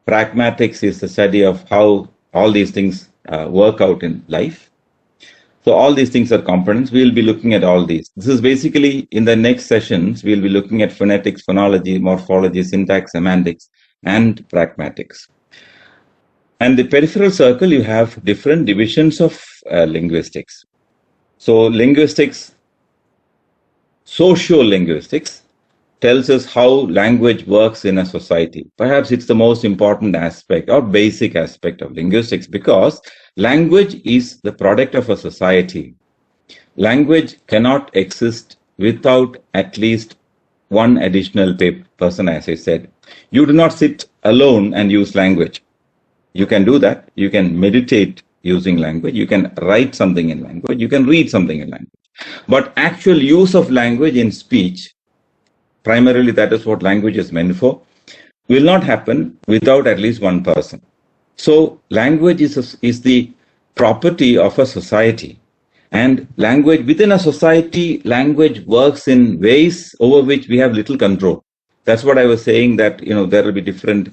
Pragmatics is the study of how all these things work out in life. So all these things are components. We will be looking at all these. This is basically, in the next sessions, we will be looking at phonetics, phonology, morphology, syntax, semantics, and pragmatics. And the peripheral circle, you have different divisions of linguistics. So linguistics, sociolinguistics, tells us how language works in a society. Perhaps it's the most important aspect or basic aspect of linguistics, because language is the product of a society. Language cannot exist without at least one additional person, as I said. You do not sit alone and use language. You can do that. You can meditate using language. You can write something in language. You can read something in language. But actual use of language in speech, primarily that is what language is meant for, will not happen without at least one person. So language is the property of a society. And language, within a society, language works in ways over which we have little control. That's what I was saying, that there will be different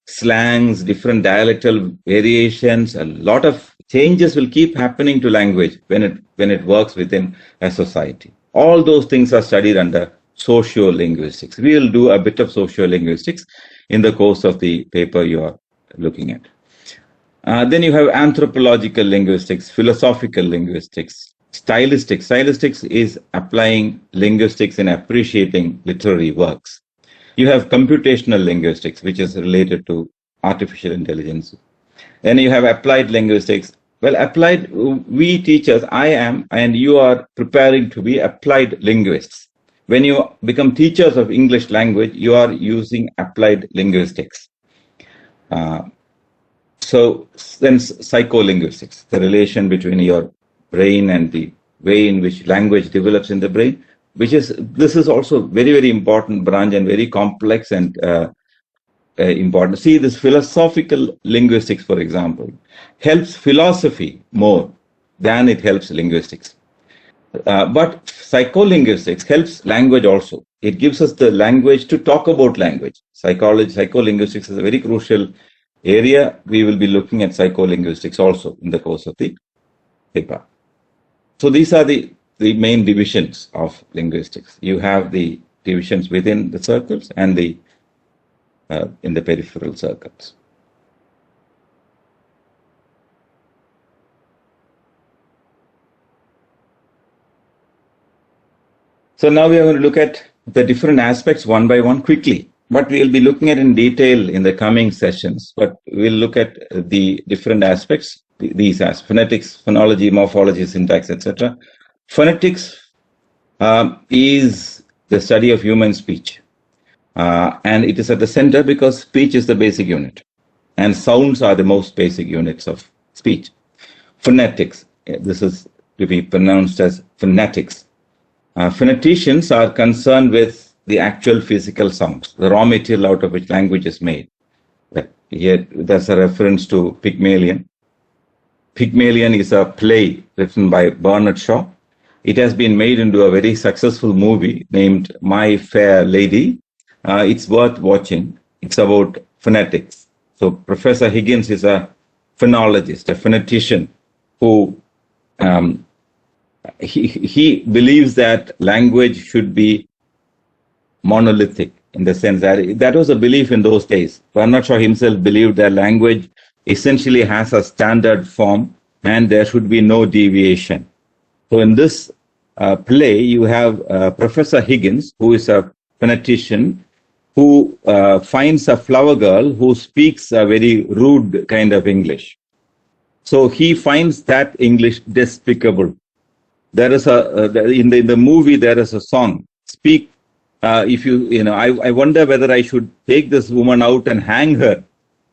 slangs, different dialectal variations, a lot of changes will keep happening to language when it works within a society. All those things are studied under sociolinguistics. We will do a bit of sociolinguistics in the course of the paper you are looking at. Then you have anthropological linguistics, philosophical linguistics, stylistics. Stylistics is applying linguistics in appreciating literary works. You have computational linguistics, which is related to artificial intelligence. Then you have applied linguistics. Well, applied, we teachers, I am, and you are preparing to be applied linguists. When you become teachers of English language, you are using applied linguistics. So then psycholinguistics, the relation between your brain and the way in which language develops in the brain, this is also very, very important branch and very complex and important. See, this philosophical linguistics, for example, helps philosophy more than it helps linguistics. But psycholinguistics helps language also. It gives us the language to talk about language. Psycholinguistics is a very crucial area. We will be looking at psycholinguistics also in the course of the paper. So these are the main divisions of linguistics. You have the divisions within the circles and in the peripheral circles. So now we are going to look at the different aspects one by one quickly, but we will be looking at in detail in the coming sessions. But we'll look at the different aspects, these as phonetics, phonology, morphology, syntax, etc. Phonetics is the study of human speech, and it is at the center because speech is the basic unit, and sounds are the most basic units of speech. Phonetics, this is to be pronounced as phonetics. Phoneticians are concerned with the actual physical sounds, the raw material out of which language is made. Here, there's a reference to Pygmalion. Pygmalion is a play written by Bernard Shaw. It has been made into a very successful movie named My Fair Lady. It's worth watching. It's about phonetics. So Professor Higgins is a phonologist, a phonetician who he believes that language should be monolithic, in the sense that was a belief in those days. Bernard Shaw himself believed that language essentially has a standard form and there should be no deviation. So in this play, you have Professor Higgins, who is a phonetician, who finds a flower girl who speaks a very rude kind of English. So he finds that English despicable. There is in the movie there is a song, "Speak." I wonder whether I should take this woman out and hang her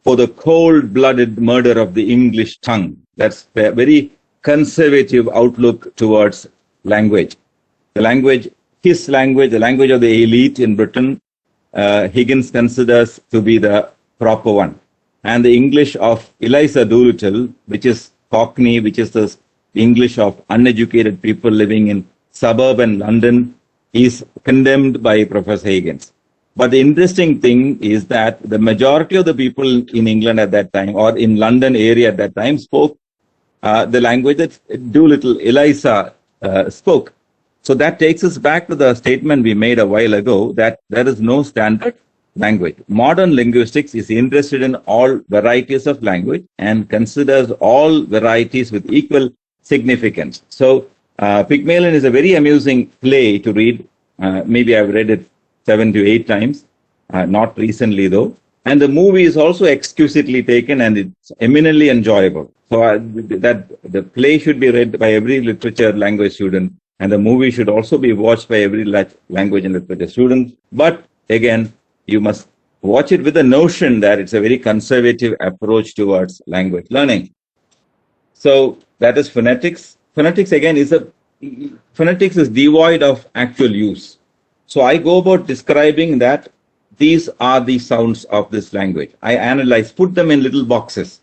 for the cold-blooded murder of the English tongue. That's very conservative outlook towards language. The language, his language, the language of the elite in Britain, Higgins considers to be the proper one. And the English of Eliza Doolittle, which is Cockney, which is the English of uneducated people living in suburban London, is condemned by Professor Higgins. But the interesting thing is that the majority of the people in England at that time, or in London area at that time, spoke the language that Doolittle, Eliza, spoke. So that takes us back to the statement we made a while ago that there is no standard language. Modern linguistics is interested in all varieties of language and considers all varieties with equal significance. So Pygmalion is a very amusing play to read. Maybe I've read it 7 to 8 times, not recently though. And the movie is also exquisitely taken and it's eminently enjoyable. So that the play should be read by every literature language student, and the movie should also be watched by every language and literature student. But again, you must watch it with the notion that it's a very conservative approach towards language learning. So that is phonetics. Phonetics again phonetics is devoid of actual use. So I go about describing that these are the sounds of this language. I analyze, put them in little boxes.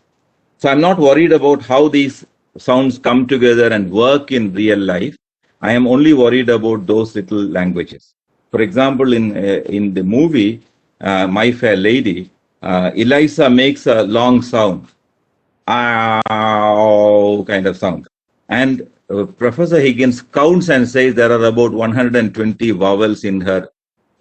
So I'm not worried about how these sounds come together and work in real life. I am only worried about those little languages. For example, in the movie, My Fair Lady, Eliza makes a long sound, ow kind of sound. And Professor Higgins counts and says there are about 120 vowels in her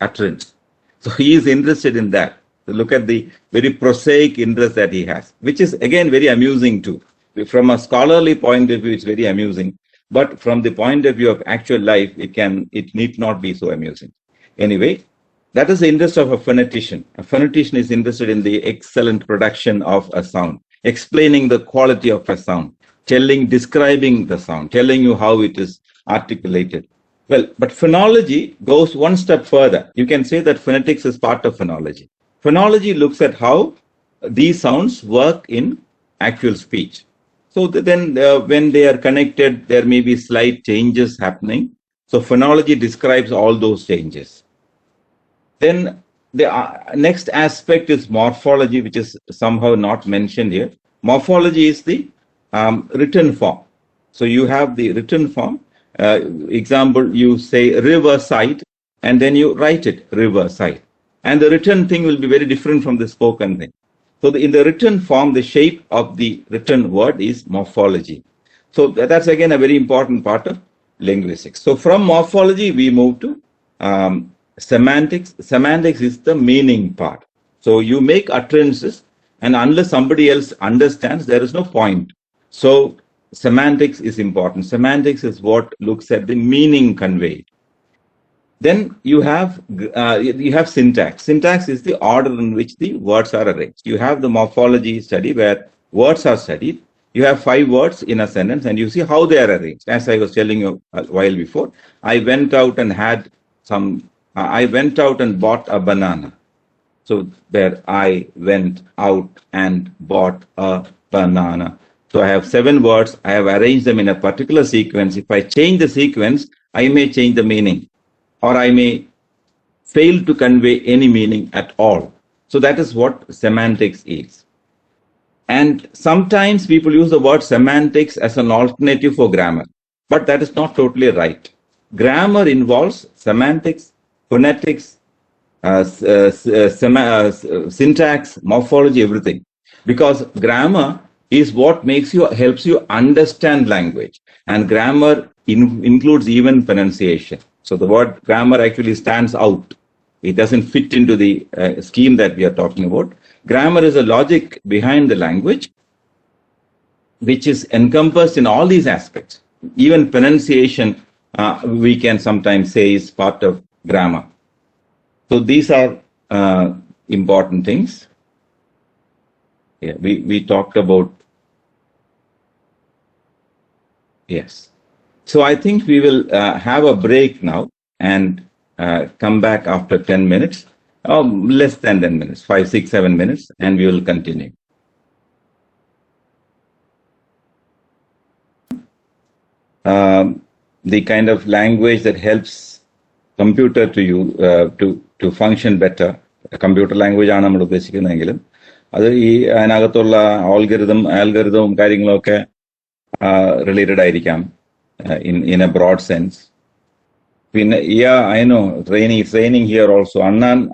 utterance. So he is interested in that. So look at the very prosaic interest that he has, which is again very amusing too. From a scholarly point of view, it's very amusing. But from the point of view of actual life, it need not be so amusing. Anyway, that is the interest of a phonetician. A phonetician is interested in the excellent production of a sound, explaining the quality of a sound, describing the sound, telling you how it is articulated. Well, but phonology goes one step further. You can say that phonetics is part of phonology. Phonology looks at how these sounds work in actual speech. So then when they are connected, there may be slight changes happening. So phonology describes all those changes. Then the next aspect is morphology, which is somehow not mentioned here. Morphology is the written form. So you have the written form. Example, you say riverside, and then you write it riverside. And the written thing will be very different from the spoken thing. So in the written form, the shape of the written word is morphology. So that's again a very important part of linguistics. So from morphology, we move to semantics. Semantics is the meaning part. So you make utterances, and unless somebody else understands, there is no point. So semantics is important. Semantics is what looks at the meaning conveyed. Then you have syntax. Syntax is the order in which the words are arranged. You have the morphology study where words are studied. You have 5 words in a sentence and you see how they are arranged. As I was telling you a while before, I went out and bought a banana. So there I went out and bought a banana. So I have 7 words. I have arranged them in a particular sequence. If I change the sequence, I may change the meaning, or I may fail to convey any meaning at all. So that is what semantics is. And sometimes people use the word semantics as an alternative for grammar, but that is not totally right. Grammar involves semantics, phonetics, syntax, morphology, everything. Because grammar is what helps you understand language. And grammar includes even pronunciation. So the word grammar actually stands out. It doesn't fit into the scheme that we are talking about. Grammar is a logic behind the language, which is encompassed in all these aspects. Even pronunciation, we can sometimes say, is part of grammar. So these are important things. Yeah, we talked about. Yes. So I think we will have a break now and come back after 10 minutes, or less than 10 minutes, 5, 6, 7 minutes, and we will continue. the kind of language that helps computer to function better. Computer language ആണ് നമ്മൾ ഉദ്ദേശിക്കുന്നതെങ്കിലും അത് ഈ അതിനകത്തുള്ള ആൽഗരിതവും കാര്യങ്ങളും ഒക്കെ related ആയിരിക്കാം in a broad sense. പിന്നെ I know training here also.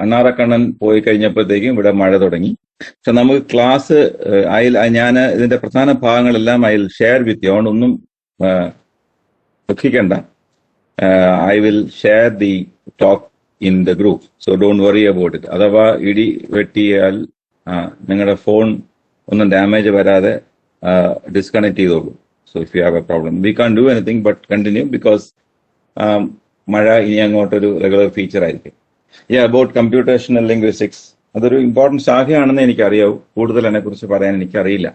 അണ്ണാറക്കണ്ണൻ പോയി കഴിഞ്ഞപ്പോഴത്തേക്കും ഇവിടെ മഴ തുടങ്ങി. പക്ഷെ നമുക്ക് ക്ലാസ് ഞാൻ ഇതിന്റെ പ്രധാന ഭാഗങ്ങളെല്ലാം ഷെയർ വിത്ത് യു. അതുകൊണ്ടൊന്നും ദുഃഖിക്കണ്ട. I will share the talk in the group, so don't worry about it. അഥവാ ഇടി വെട്ടിയാൽ നിങ്ങളുടെ ഫോൺ ഒന്നും ഡാമേജ് വരാതെ ഡിസ്കണക്ട് ചെയ്തോളൂ. So if you have a problem, we can't do anything but continue because മഴ ഇനി അങ്ങോട്ടൊരു regular feature ആയിരിക്കും. About computational linguistics, അതൊരു ഇമ്പോർട്ടൻറ്റ് ശാഖയാണെന്ന് എനിക്കറിയാവൂ. കൂടുതൽ അതിനെക്കുറിച്ച് പറയാൻ എനിക്കറിയില്ല.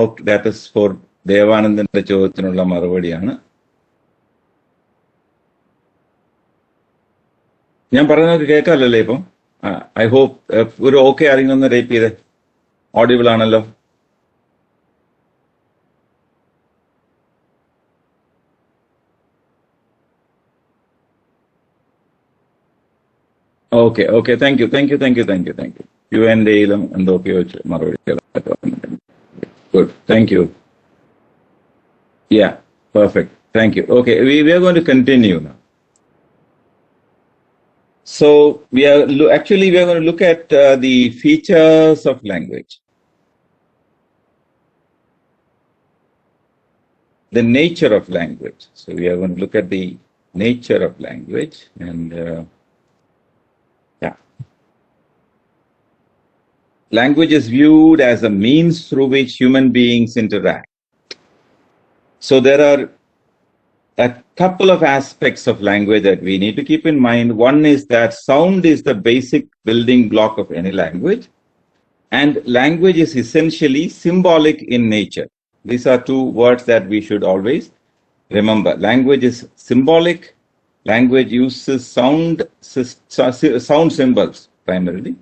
ഓക്കെ, ദാറ്റ് ഇസ് ഫോർ ദേവാനന്ദന്റെ ചോദ്യത്തിനുള്ള മറുപടിയാണ്. ഞാൻ പറയുന്നത് കേൾക്കാമല്ലോ ഇപ്പം? ഐ ഹോപ്പ് ഒരു ഓക്കെ ആരെങ്കിലും ഒന്ന് റേറ്റ് ചെയ്തേ. ഓഡിബിൾ ആണല്ലോ? Okay, thank you. UNDയിലും എന്തൊക്കെ ചോദിച്ചു മറുപടി. Good, thank you. Perfect, thank you. Okay, we are going to continue now. So we are going to look at the features of language, the nature of language. So we are going to look at the nature of language, and language is viewed as a means through which human beings interact. So there are a couple of aspects of language that we need to keep in mind. One is that sound is the basic building block of any language, and language is essentially symbolic in nature. These are two words that we should always remember. Language is symbolic. Language uses sound symbols primarily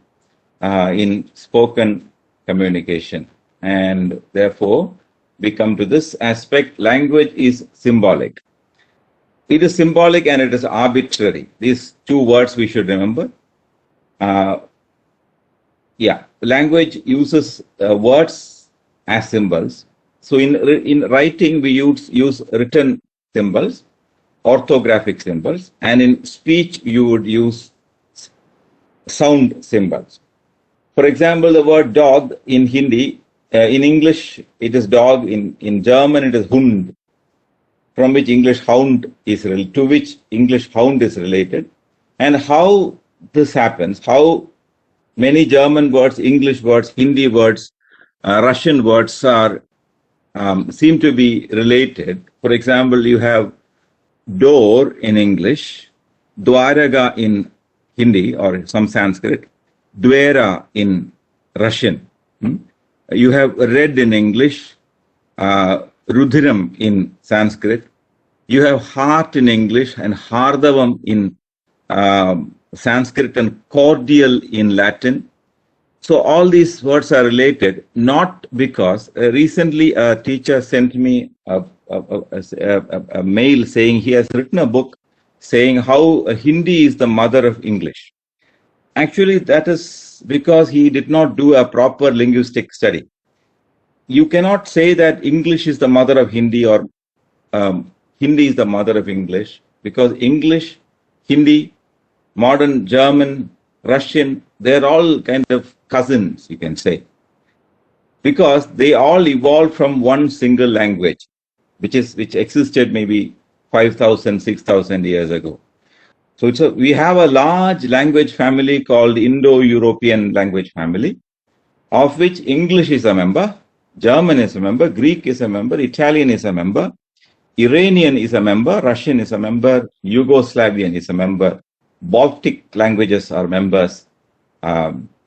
in spoken communication, and therefore we come to this aspect. Language is symbolic. It is symbolic and it is arbitrary. These two words we should remember. Language uses words as symbols. So in writing we use written symbols, orthographic symbols, and in speech you would use sound symbols. For example, the word dog in Hindi, in English it is dog, in German it is Hund, from which English hound is related. And how this happens, how many German words, English words, Hindi words, Russian words seem to be related. For example, you have door in English, Dwaraga in Hindi or some Sanskrit, Dwera in Russian. You have red in English, Rudhiram in Sanskrit. You have heart in English and Hardavam in Sanskrit, and cordial in Latin. So all these words are related, not because recently a teacher sent me a mail saying he has written a book saying how Hindi is the mother of English. Actually, that is because he did not do a proper linguistic study. You cannot say that English is the mother of Hindi or Hindi is the mother of English, because English, Hindi, modern German, Russian, they're all kind of cousins, you can say, because they all evolved from one single language, which existed maybe 5,000, 6,000 years ago. So we have a large language family called Indo-European language family, of which English is a member, German is a member, Greek is a member, Italian is a member, Iranian is a member, Russian is a member, Yugoslavian is a member, Baltic languages are members.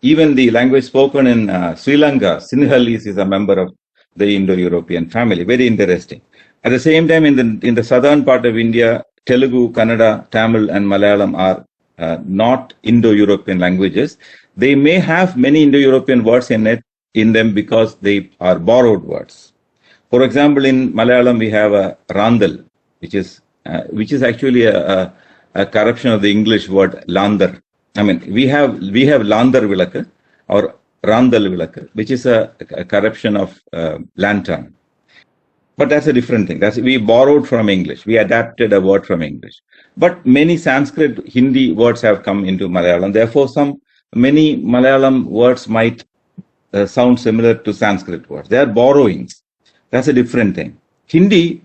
Even the language spoken in Sri Lanka, Sinhalese, is a member of the Indo-European family. Very interesting. At the same time, in the southern part of India, Telugu, Kannada, Tamil, and Malayalam are not Indo-European languages. They may have many Indo-European words in them because they are borrowed words. For example, in Malayalam we have a randal, which is actually a corruption of the English word landar. I mean, we have landar vilakku or randal vilakku, which is a corruption of lantern. But that's a different thing. We borrowed from English. We adapted a word from English. But many Sanskrit, Hindi words have come into Malayalam. Therefore, many Malayalam words might sound similar to Sanskrit words. They are borrowings. That's a different thing. Hindi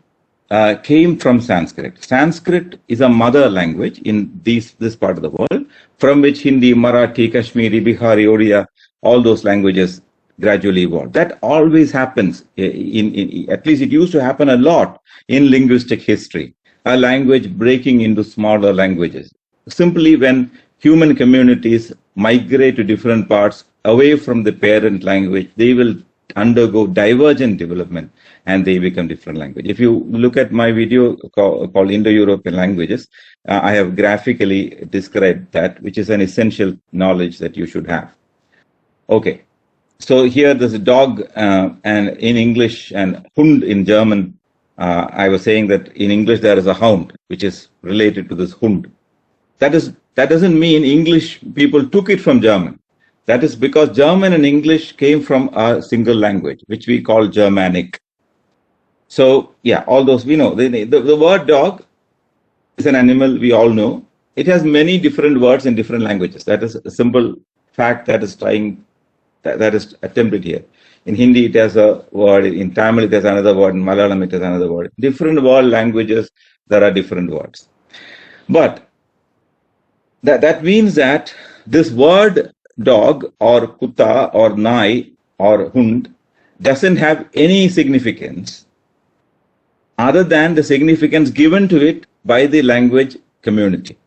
came from Sanskrit. Sanskrit is a mother language in this part of the world, from which Hindi, Marathi, Kashmiri, Bihari, Odia, all those languages gradually evolved. That always happens. At least it used to happen a lot in linguistic history. A language breaking into smaller languages. Simply when human communities migrate to different parts away from the parent language, they will undergo divergent development and they become different language. If you look at my video called Indo-European Languages, I have graphically described that, which is an essential knowledge that you should have. Okay. So here there's a dog and in English and Hund in German. I was saying that in English there is a hound, which is related to this Hund. That doesn't mean English people took it from German. That is because German and English came from a single language, which we call Germanic. So yeah, all those we know. The word dog is an animal we all know. It has many different words in different languages. That is a simple fact that is attempted here. In Hindi, it has a word. In Tamil, it has another word. In Malayalam, it has another word. Different world languages, there are different words. But that means that this word dog or kutta or nai or hund doesn't have any significance other than the significance given to it by the language community.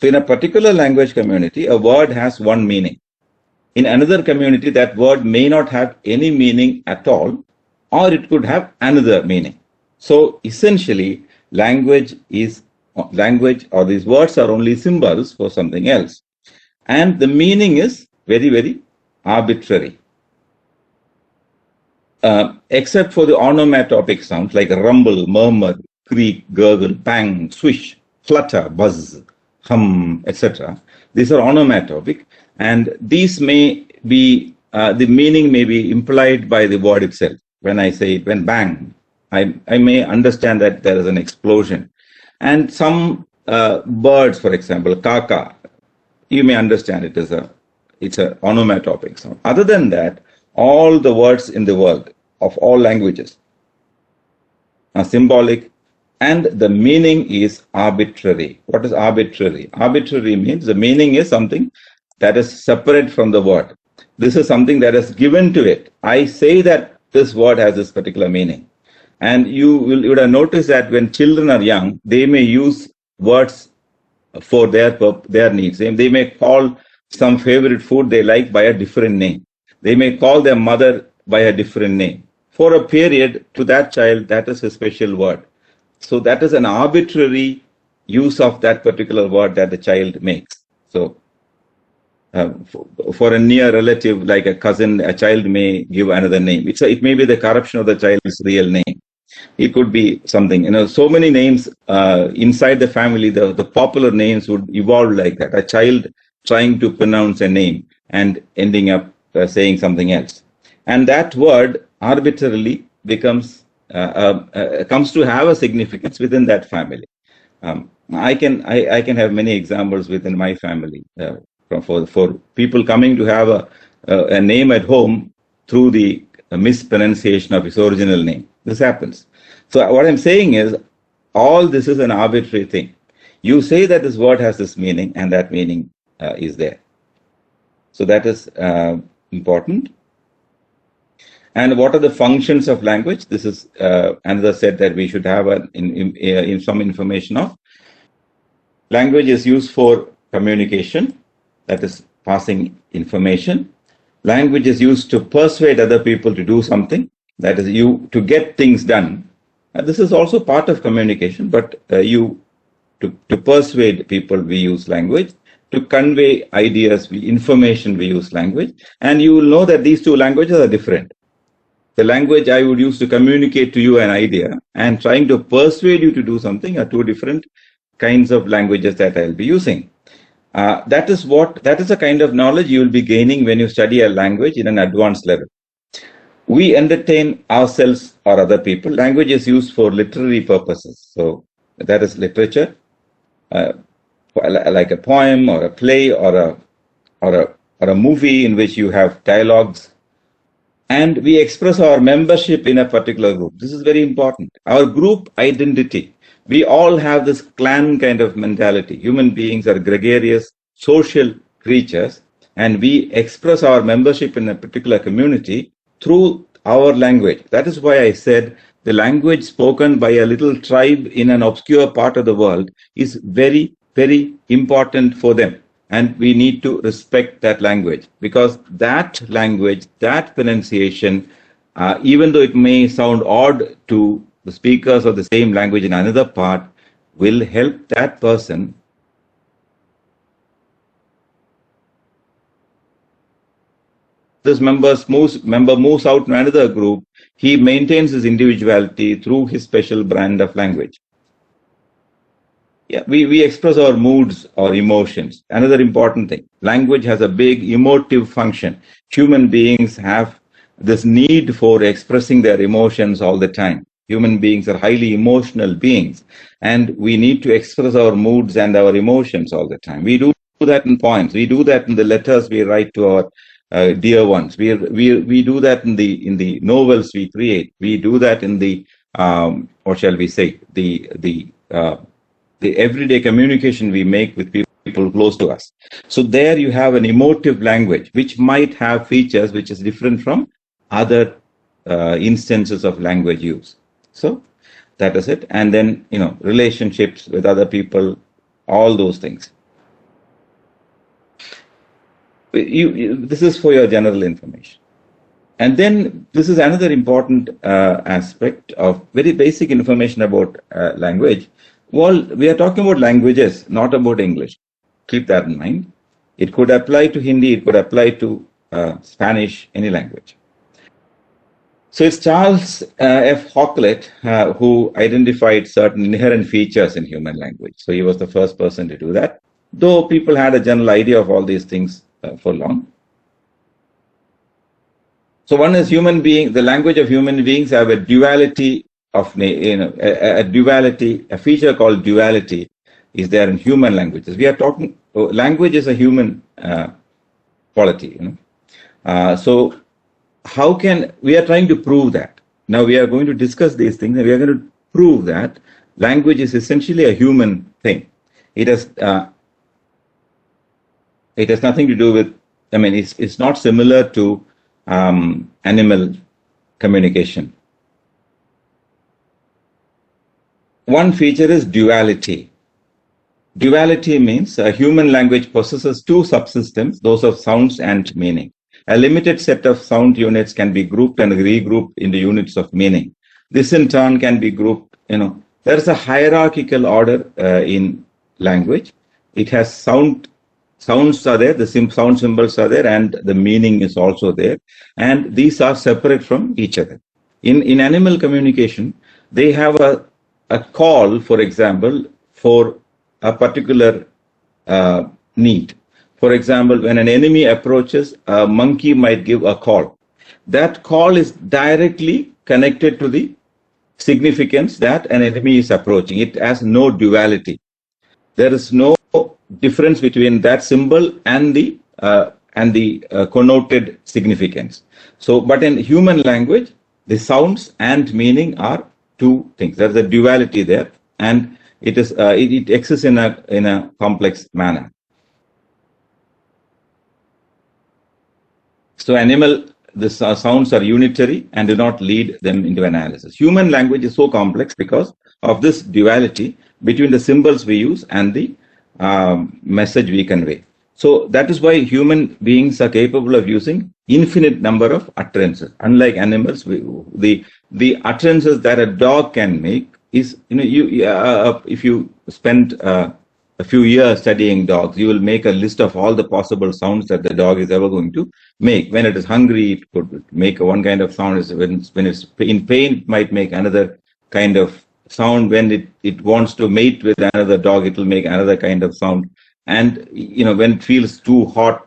So in a particular language community, a word has one meaning. In another community, that word may not have any meaning at all, or it could have another meaning. So essentially, language or these words are only symbols for something else. And the meaning is very, very arbitrary. Except for the onomatopic sounds like rumble, murmur, creak, gurgle, bang, swish, flutter, buzz, hum, etc. These are onomatopic. And these may be, the meaning may be implied by the word itself. When I say, when bang, I may understand that there is an explosion. And some birds, for example, kaka, you may understand it's a onomatopic sound. Other than that, all the words in the world of all languages are symbolic and the meaning is arbitrary. What is arbitrary? Arbitrary means the meaning is something that is separate from the word. This is something that is given to it. I say that this word has this particular meaning. And you would have noticed that when children are young, they may use words for their needs. They may call some favorite food they like by a different name. They may call their mother by a different name. For a period, to that child, that is a special word. So that is an arbitrary use of that particular word that the child makes. So for a near relative, like a cousin, a child may give another name. It may be the corruption of the child's real name. It could be something, so many names inside the family, the popular names would evolve like that. A child trying to pronounce a name and ending up saying something else. And that word arbitrarily comes to have a significance within that family. I can have many examples within my family for people coming to have a name at home through the mispronunciation of his original name. This happens. So what I'm saying is, all this is an arbitrary thing. You say that this word has this meaning, and that meaning is there. So that is important. And what are the functions of language? This is another set that we should have in some information of. Language is used for communication, that is passing information. Language is used to persuade other people to do something, that is to get things done. This is also part of communication, but to persuade people, we use language. To convey ideas, information, we use language. And you will know that these two languages are different. The language I would use to communicate to you an idea and trying to persuade you to do something are two different kinds of languages that I'll be using. That is the kind of knowledge you will be gaining when you study a language in an advanced level. We entertain ourselves or other people. Language is used for literary purposes. So that is literature, like a poem or a play or a movie in which you have dialogues. And we express our membership in a particular group. This is very important. Our group identity. We all have this clan kind of mentality. Human beings are gregarious, social creatures, and we express our membership in a particular community through our language. That is why I said the language spoken by a little tribe in an obscure part of the world is very, very important for them. And we need to respect that language, because that language, that pronunciation, even though it may sound odd to the speakers of the same language in another part, will help that person this member moves out to another group, he maintains his individuality through his special brand of language. Yeah, we express our moods or emotions. Another important thing, language has a big emotive function. Human beings have this need for expressing their emotions all the time. Human beings are highly emotional beings, and we need to express our moods and our emotions all the time. We do that in poems. We do that in the letters we write to our dear ones. We do that in the novels we create. We do that in the what shall we say, the everyday communication we make with people close to us. So there you have an emotive language which might have features which is different from other instances of language use. So that is it. And then, relationships with other people, all those things. This is for your general information. And then this is another important aspect of very basic information about language. Well, we are talking about languages, not about English. Keep that in mind. It could apply to Hindi, it could apply to Spanish, any language. So it's Charles F. Hocklett who identified certain inherent features in human language. So he was the first person to do that, though people had a general idea of all these things for long. So one is the language of human beings have a duality of, a feature called duality is there in human languages. We are talking, language is a human quality, so we are trying to prove that. Now we are going to discuss these things and we are going to prove that language is essentially a human thing. It has nothing to do with, it's not similar to animal communication. One feature is duality. Duality means a human language possesses two subsystems, those of sounds and meaning. A limited set of sound units can be grouped and regrouped into units of meaning. This in turn can be grouped, there is a hierarchical order in language. It has sounds are there, the sound symbols are there, and the meaning is also there. And these are separate from each other. In animal communication, they have a call, for example, for a particular need. For example, when an enemy approaches, a monkey might give a call. That call is directly connected to the significance that an enemy is approaching. It has no duality. There is no difference between that symbol and the connoted significance. So, but in human language, the sounds and meaning are two things. There's a duality there, and it exists in a complex manner. So the sounds are unitary and do not lead them into analysis. Human language is so complex because of this duality between the symbols we use and the message we convey. So that is why human beings are capable of using infinite number of utterances. Unlike animals, the utterances that a dog can make is, if you spend a few years studying dogs, you will make a list of all the possible sounds that the dog is ever going to make. When it is hungry, it could make one kind of sound. When it's in pain, it might make another kind of sound. When it wants to mate with another dog, it will make another kind of sound. And, when it feels too hot,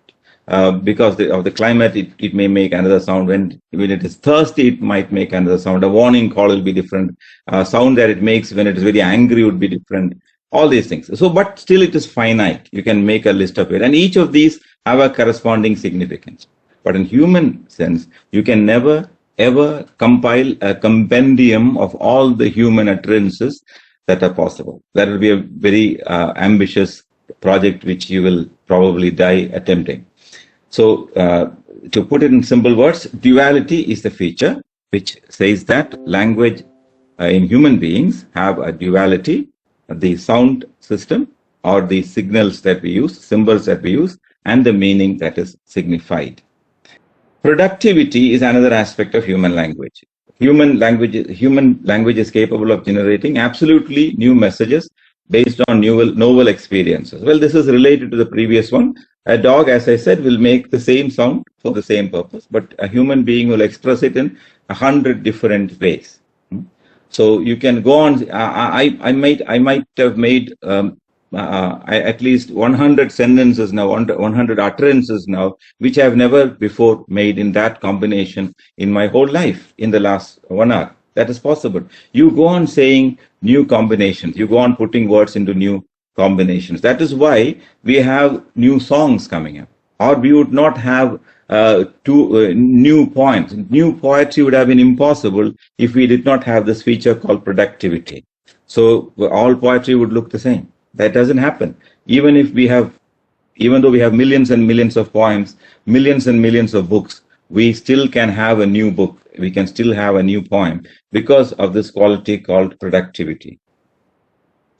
because of the climate, it may make another sound. When it is thirsty, it might make another sound. A warning call will be different. Sound that it makes when it is very angry would be different. All these things. So, but still it is finite. You can make a list of it. And each of these have a corresponding significance. But in human sense, you can never, ever compile a compendium of all the human utterances that are possible. That will be a very ambitious project, which you will probably die attempting. So, to put it in simple words, duality is the feature which says that language in human beings have a duality, the sound system or the signals that we use, symbols that we use, and the meaning that is signified. Productivity is another aspect of human language. Human language is capable of generating absolutely new messages based on novel experiences. Well, this is related to the previous one. A dog, as I said, will make the same sound for the same purpose, but a human being will express it in 100 different ways. So you can go on. I might have made at least 100 sentences now, 100 utterances now, which I have never before made in that combination in my whole life in the last 1 hour. That is possible. You go on saying new combinations. You go on putting words into new combinations. That is why we have new songs coming up. Or we would not have new poems. New poetry would have been impossible if we did not have this feature called productivity. So all poetry would look the same. That doesn't happen. Even though we have millions and millions of poems, millions and millions of books, we still can have a new book. We can still have a new poem because of this quality called productivity.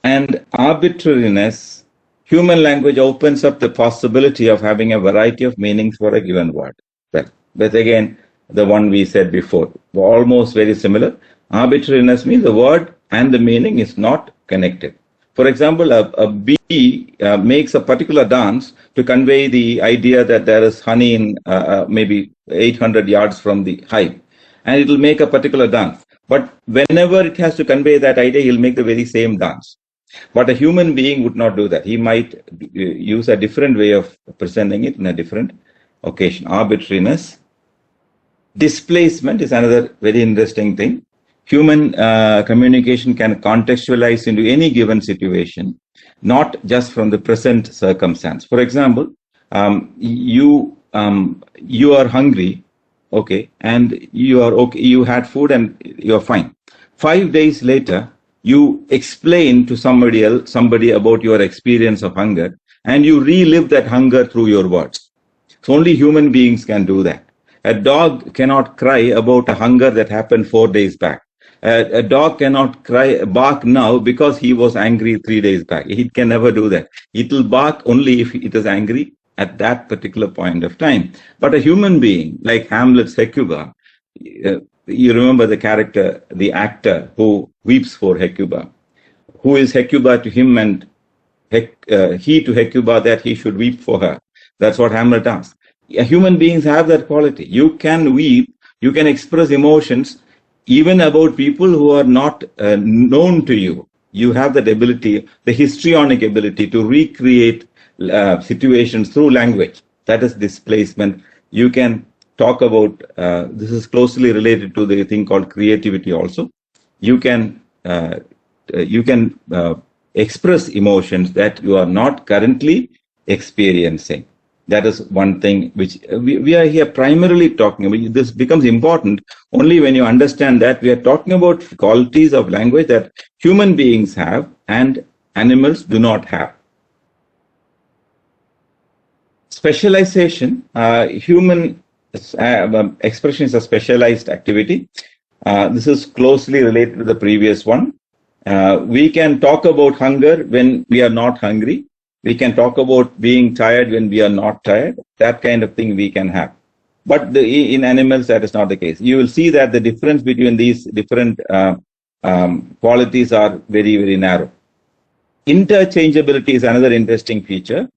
And arbitrariness, human language opens up the possibility of having a variety of meanings for a given word. Well, but again, the one we said before, almost very similar. Arbitrariness means the word and the meaning is not connected. For example, a bee makes a particular dance to convey the idea that there is honey in maybe 800 yards from the hive, and it will make a particular dance. But whenever it has to convey that idea, he'll make the very same dance. But a human being would not do that. He might use a different way of presenting it in a different occasion. Arbitrariness. Displacement is another very interesting thing. Human communication can contextualize into any given situation, not just from the present circumstance. For example, you are hungry, okay, and you are okay. You had food and you are fine. 5 days later, you explain to somebody about your experience of hunger, and you relive that hunger through your words. So only human beings can do that. A dog cannot cry about a hunger that happened 4 days back. A dog cannot bark now because he was angry 3 days back. It can never do that. It will bark only if it is angry at that particular point of time. But a human being, like Hamlet's Hecuba, you remember the character, the actor who weeps for Hecuba. Who is Hecuba to him and he to Hecuba that he should weep for her. That's what Hamlet asks. Human beings have that quality. You can weep, you can express emotions even about people who are not known to you. You have that ability, the histrionic ability to recreate situations through language. That is displacement. You can talk about, this is closely related to the thing called creativity also. You can express emotions that you are not currently experiencing. That is one thing which we are here primarily talking about. This becomes important only when you understand that we are talking about qualities of language that human beings have and animals do not have. Specialization, human expression is a specialized activity. This is closely related to the previous one. We can talk about hunger when we are not hungry. We can talk about being tired when we are not tired. That kind of thing we can have. But in animals, that is not the case. You will see that the difference between these different qualities are very, very narrow. Interchangeability is another interesting feature.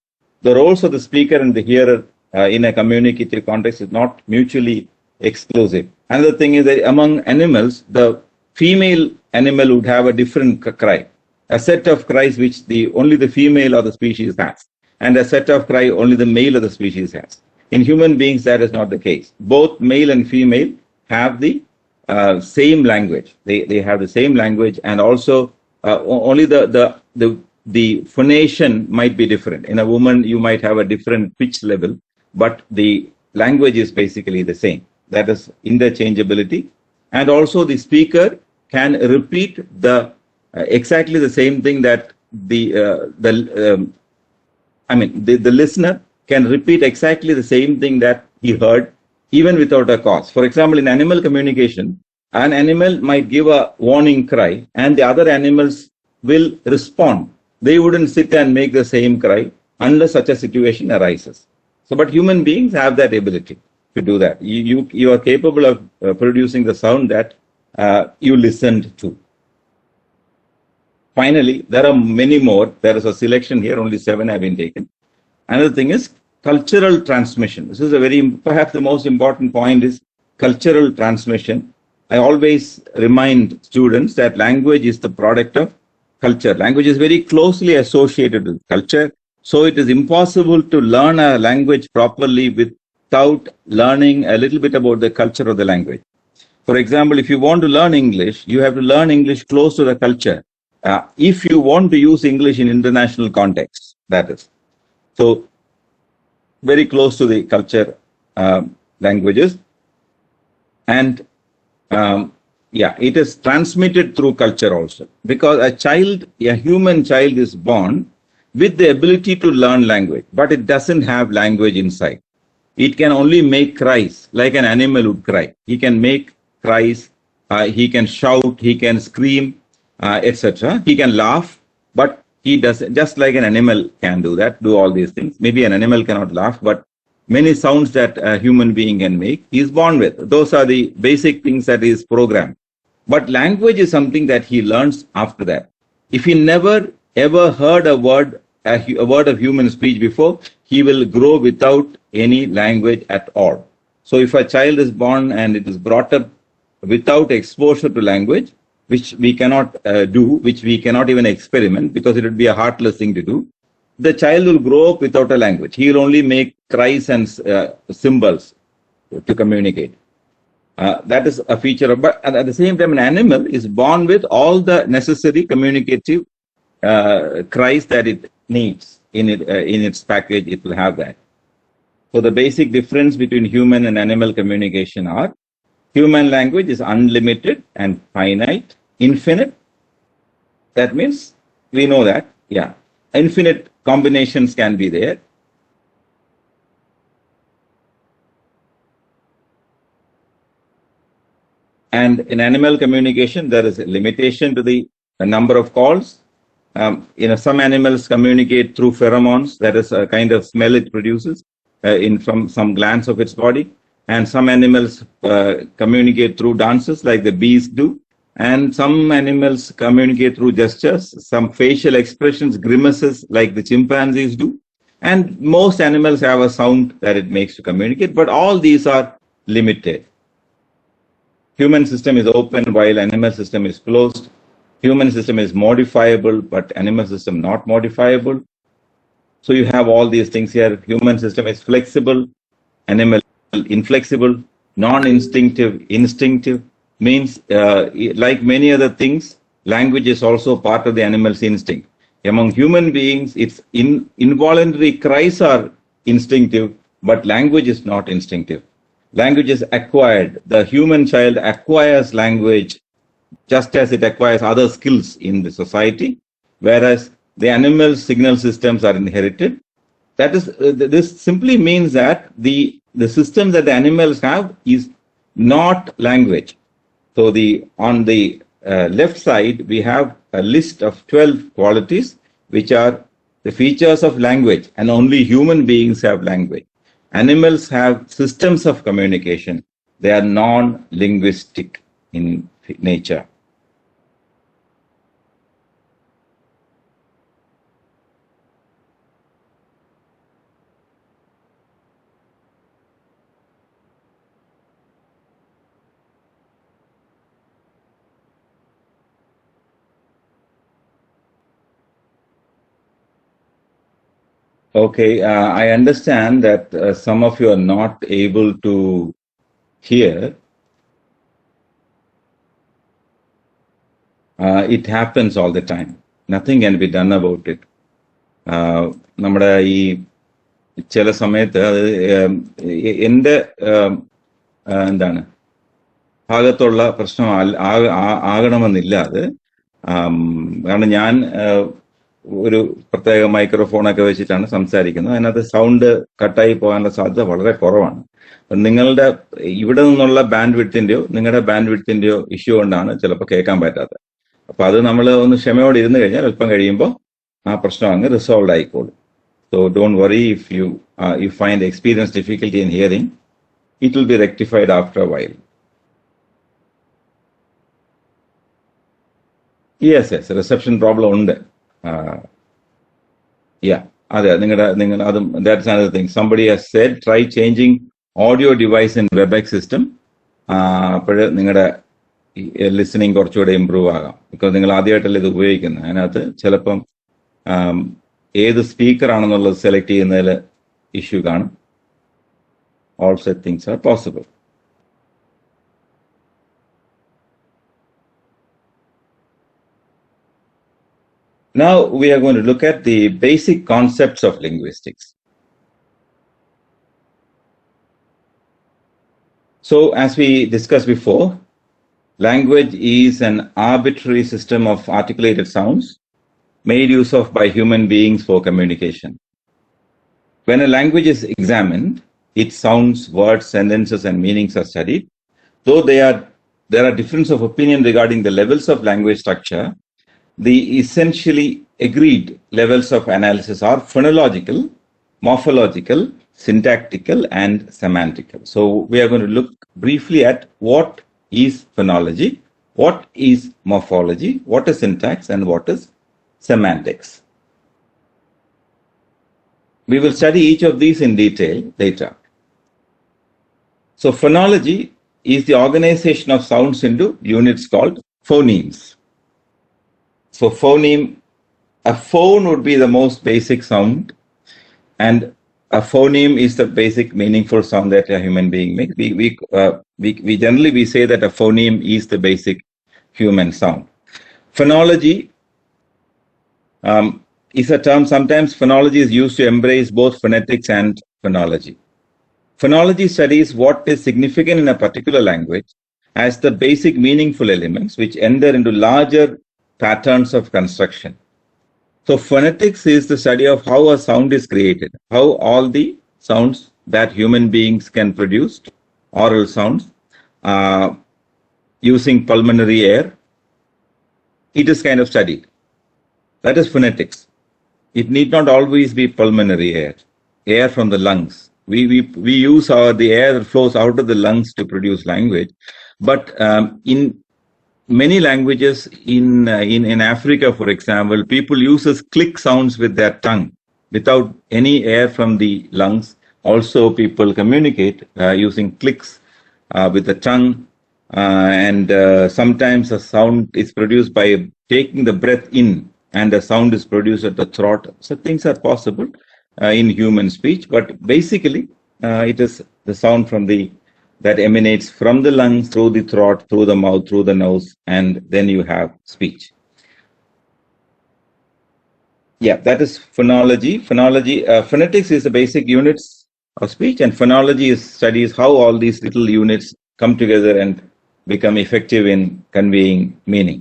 The roles of the speaker and the hearer in a communicative context is not mutually exclusive. Another thing is that among animals, the female animal would have a different cry, a set of cries which only the female of the species has, and a set of cry only the male of the species has. In human beings, that is not the case. Both male and female have the same language. They have the same language, and also only the phonation might be different. In a woman, you might have a different pitch level, but the language is basically the same. That is interchangeability. And also the speaker can repeat exactly the same thing that the listener can repeat exactly the same thing that he heard, even without a cause. For example, in animal communication, an animal might give a warning cry and the other animals will respond. They wouldn't sit and make the same cry unless such a situation arises. So, but human beings have that ability to do that. You are capable of producing the sound that you listened to. Finally, there are many more. There is a selection here, only 7 have been taken. Another thing is cultural transmission. This is perhaps the most important point is cultural transmission. I always remind students that language is the product of culture. Language is very closely associated with culture. So it is impossible to learn a language properly without learning a little bit about the culture of the language. For example, if you want to learn English, you have to learn English close to the culture. If you want to use English in international context, that is. So, very close to the culture languages. And it is transmitted through culture also. Because a human child is born with the ability to learn language, but it doesn't have language inside. It can only make cries like an animal would cry. He can make cries, he can shout, he can scream, etc. He can laugh, but he does, just like an animal can do all these things. Maybe an animal cannot laugh, but many sounds that a human being can make, he is born with. Those are the basic things that is programmed. But language is something that he learns after that. If he never ever heard a word of human speech before, he will grow without any language at all. So if a child is born and it is brought up without exposure to language, which we cannot do, which we cannot even experiment because it would be a heartless thing to do, the child will grow up without a language. He will only make cries and symbols to communicate. That is a feature of, but at the same time, an animal is born with all the necessary communicative cries that it needs in its package. It will have that. So the basic difference between human and animal communication are: human language is unlimited and finite. Infinite, that means we know that, infinite combinations can be there. And in animal communication, there is a limitation to the number of calls. Some animals communicate through pheromones. That is a kind of smell it produces from some glands of its body. And some animals communicate through dances like the bees do. And some animals communicate through gestures, some facial expressions, grimaces like the chimpanzees do. And most animals have a sound that it makes to communicate, but all these are limited. Human system is open while animal system is closed. Human system is modifiable, but animal system not modifiable. So you have all these things here. Human system is flexible, animal inflexible, non-instinctive, instinctive. Means like many other things, language is also part of the animal's instinct. Among human beings, it's involuntary cries are instinctive, but language is not instinctive. Language is acquired. The human child acquires language just as it acquires other skills in the society, whereas the animal's signal systems are inherited. That is, this simply means that the systems that the animals have is not language. So on the left side, we have a list of 12 qualities, which are the features of language, and only human beings have language. Animals have systems of communication. They are non-linguistic in nature. Okay, I understand that some of you are not able to hear. It happens all the time. Nothing can be done about it. നമ്മുടെ ഈ ചില സമയത്ത് അത് എൻ്റെ എന്താണ് ഭാഗത്തുള്ള പ്രശ്നം ആകണമെന്നില്ല അത്. കാരണം ഞാൻ ഒരു പ്രത്യേക മൈക്രോഫോണൊക്കെ വെച്ചിട്ടാണ് സംസാരിക്കുന്നത്. അതിനകത്ത് സൗണ്ട് കട്ടായി പോകാനുള്ള സാധ്യത വളരെ കുറവാണ്. നിങ്ങളുടെ ഇവിടെ നിന്നുള്ള ബാൻഡ് വിഡ്ത്തിന്റെയോ നിങ്ങളുടെ ബാൻഡ് വിഡ്ത്തിന്റെയോ ഇഷ്യൂ കൊണ്ടാണ് ചിലപ്പോൾ കേൾക്കാൻ പറ്റാത്തത്. അപ്പൊ അത് നമ്മൾ ഒന്ന് ക്ഷമയോടെ ഇരുന്ന് കഴിഞ്ഞാൽ അല്പം കഴിയുമ്പോൾ ആ പ്രശ്നം അങ്ങ് റിസോൾവ് ആയിക്കോളും. So don't worry if you find experience difficulty in hearing, it will be rectified after a while. Yes, reception problem ഉണ്ട്. Yeah, അതെ, that's another thing. Somebody has said try changing audio device in WebEx system. അപ്പോൾ നിങ്ങളുടെ listening കുറച്ചുകൂടെ improve ആകാം. Because നിങ്ങൾ ആദ്യമായിട്ടല്ലേ ഇത് ഉപയോഗിക്കുന്നത്. അതിനകത്ത് ചിലപ്പം ഏത് സ്പീക്കർ ആണെന്നുള്ളത് സെലക്ട് ചെയ്യുന്നതിൽ ഇഷ്യൂ കാണും. All such things are possible. Now we are going to look at the basic concepts of linguistics. So as we discussed before, language is an arbitrary system of articulated sounds made use of by human beings for communication. When a language is examined, its sounds, words, sentences, and meanings are studied. Though there are differences of opinion regarding the levels of language structure, the essentially agreed levels of analysis are phonological, morphological, syntactical, and semantical. So we are going to look briefly at what is phonology, what is morphology, what is syntax, and what is semantics. We will study each of these in detail later. So phonology is the organization of sounds into units called phonemes. So a phone would be the most basic sound, and a phoneme is the basic meaningful sound that a human being makes. We generally say that a phoneme is the basic human sound. Phonology is a term. Sometimes phonology is used to embrace both phonetics and phonology. Phonology studies what is significant in a particular language as the basic meaningful elements which enter into larger patterns of construction. So phonetics is the study of how a sound is created, how all the sounds that human beings can produce, oral sounds, using pulmonary air, it is kind of studied. That is phonetics. It need not always be pulmonary air from the lungs. We use the air that flows out of the lungs to produce language, but in many languages, in Africa, for example, people use click sounds with their tongue without any air from the lungs. Also, people communicate using clicks with the tongue, and sometimes a sound is produced by taking the breath in, and the sound is produced at the throat. So things are possible in human speech, but basically it is the sound that emanates from the lungs, through the throat, through the mouth, through the nose, and then you have speech. Yeah, that is phonology. Phonetics is the basic units of speech, and phonology studies how all these little units come together and become effective in conveying meaning.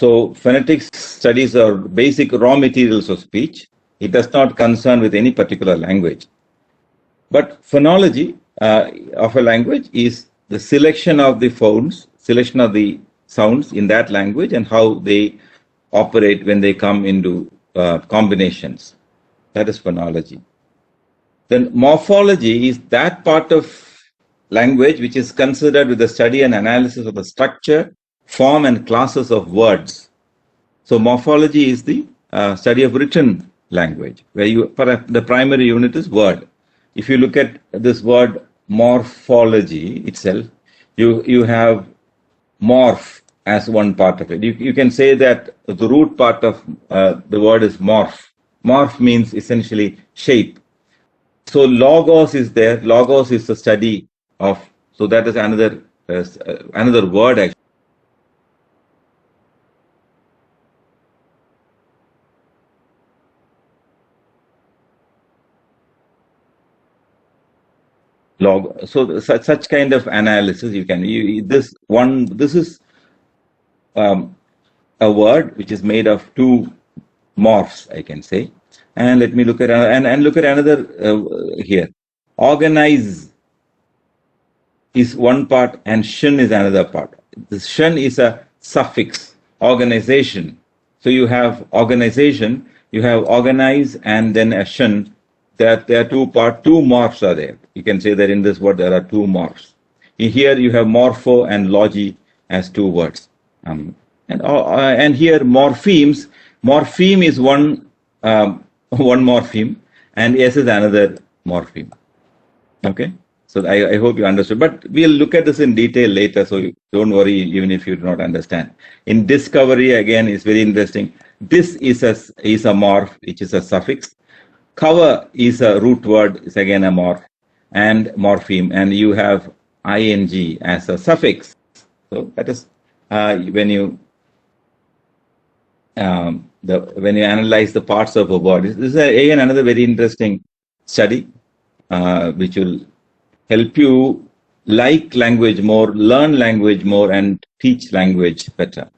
So phonetics studies are basic raw materials of speech. It does not concern with any particular language. But phonology of a language is the selection of the sounds in that language and how they operate when they come into combinations. That is phonology. Then morphology is that part of language which is considered with the study and analysis of the structure, form, and classes of words. So morphology is the study of written language, where the primary unit is word. If you look at this word morphology itself, you have morph as one part of it. You can say that the root part of the word is morph, Morph means essentially shape. So logos is there. Logos is the study of. So that is another word actually. So such kind of analysis you can. This is a word which is made of two morphs, I can say. And let me look at and look at another here. Organize is one part and shin is another part. The shin is a suffix, organization. So you have organization, you have organize, and then a shin. There are two morphs are there. You can say that in this word there are two morphs. Here you have morpho and logi as two words. And here morphemes. Morpheme is one morpheme, and S is another morpheme. Okay. So I hope you understood. But we'll look at this in detail later, so you don't worry even if you do not understand. In discovery, again, is very interesting. This is a morph, which is a suffix. Cover is a root word, is again a morph, and morpheme. And you have ing as a suffix. So that is when you analyze the parts of a word. This is again another very interesting study, which will help you like language more, learn language more, and teach language better.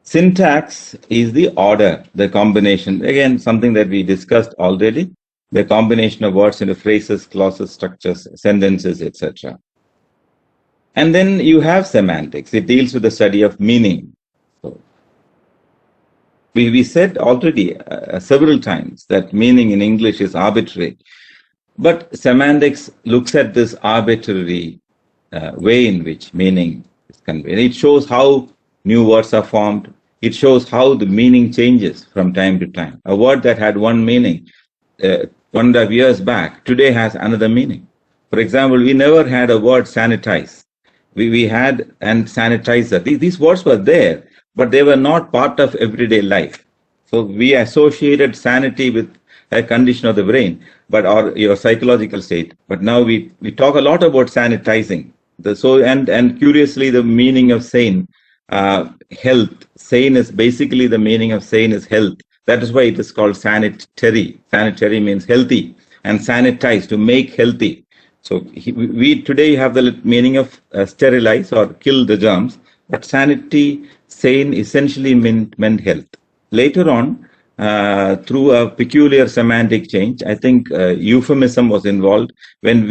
Syntax is the order, the combination. Again, something that we discussed already, the combination of words into phrases, clauses, structures, sentences, etc. And then you have semantics. It deals with the study of meaning. So we said already several times that meaning in English is arbitrary. But semantics looks at this arbitrary way in which meaning is conveyed. It shows how new words are formed. It shows how the meaning changes from time to time. A word that had one meaning 100 years back today has another meaning. For example, we never had a word sanitize. We had and sanitizer. These words were there, but they were not part of everyday life. So we associated sanity with a condition of the brain, or your psychological state. But now we talk a lot about sanitizing. And curiously, the meaning of sane, health. Sane is basically the meaning of sane is health. That is why it is called sanitary. Sanitary means healthy, and sanitize, to make healthy. So we today have the meaning of sterilize or kill the germs, but sanity, sane essentially meant health. Later on, through a peculiar semantic change, I think euphemism was involved when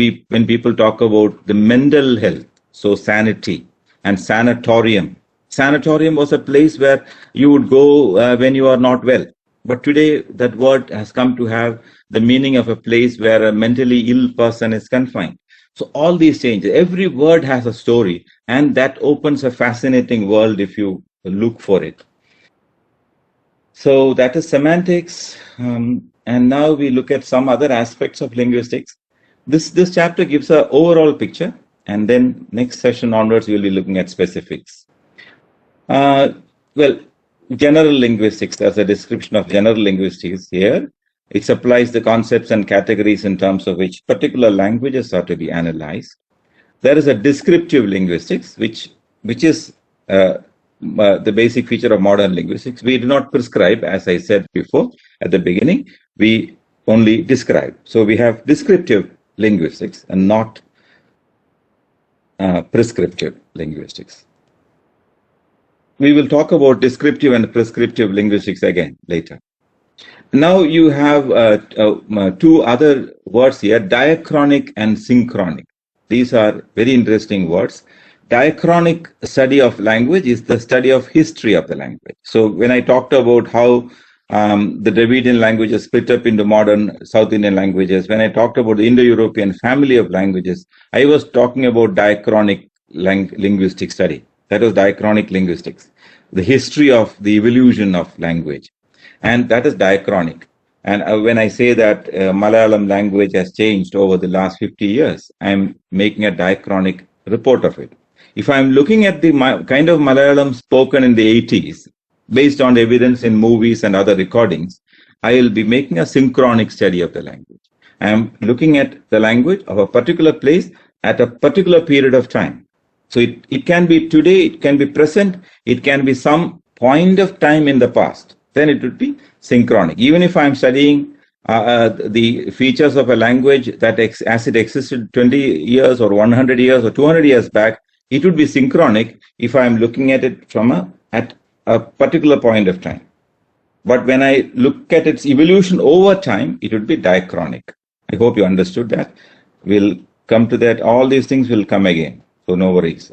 people talk about the mental health. So sanity and sanatorium. Sanatorium was a place where you would go when you are not well. But today that word has come to have the meaning of a place where a mentally ill person is confined. So all these changes, every word has a story, and that opens a fascinating world if you look for it. So that is semantics. And now we look at some other aspects of linguistics. This chapter gives an overall picture, and then next session onwards, we'll be looking at specifics. Well, general linguistics, there's a description of general linguistics here. It supplies the concepts and categories in terms of which particular languages are to be analyzed. There is a descriptive linguistics, which is the basic feature of modern linguistics. We do not prescribe, as I said before at the beginning, we only describe. So we have descriptive linguistics and not prescriptive linguistics. We will talk about descriptive and prescriptive linguistics again later. Now you have two other words here, diachronic and synchronic. These are very interesting words. Diachronic study of language is the study of history of the language. So when I talked about how the Dravidian languages split up into modern South Indian languages, when I talked about the Indo-European family of languages, I was talking about diachronic linguistic study. That was diachronic linguistics, the history of the evolution of language. And that is diachronic. And when I say that Malayalam language has changed over the last 50 years, I'm making a diachronic report of it. If I'm looking at the kind of Malayalam spoken in the 80s, based on evidence in movies and other recordings, I will be making a synchronic study of the language. I am looking at the language of a particular place at a particular period of time. So it can be today, it can be present, it can be some point of time in the past. Then it would be synchronic. Even if I'm studying the features of a language that as it existed 20 years or 100 years or 200 years back, it would be synchronic if I'm looking at it at a particular point of time. But when I look at its evolution over time, it would be diachronic. I hope you understood that. We'll come to that. All these things will come again. So no worries.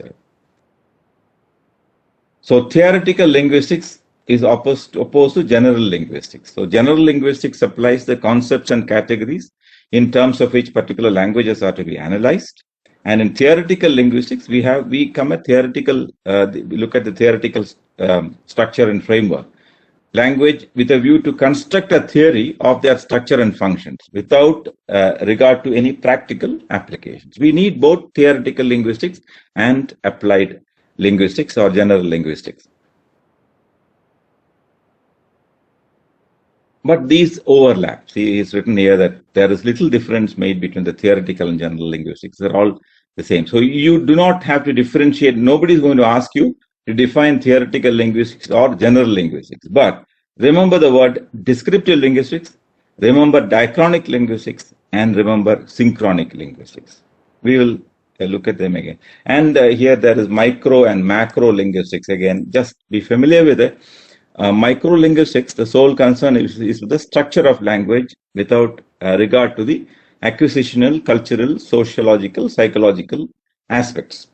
So theoretical linguistics is opposed to general linguistics. So general linguistics supplies the concepts and categories in terms of which particular languages are to be analyzed. And in theoretical linguistics, we look at the theoretical structure and framework. Language with a view to construct a theory of their structure and functions without regard to any practical applications. We need both theoretical linguistics and applied linguistics or general linguistics. But these overlap. See, it's written here that there is little difference made between the theoretical and general linguistics. They're all the same. So you do not have to differentiate. Nobody's going to ask you to define theoretical linguistics or general linguistics. But remember the word descriptive linguistics, remember diachronic linguistics, and remember synchronic linguistics. We will look at them again. And here there is micro and macro linguistics. Again, just be familiar with it. Micro linguistics, the sole concern is with the structure of language without regard to the acquisitional, cultural, sociological, psychological aspects.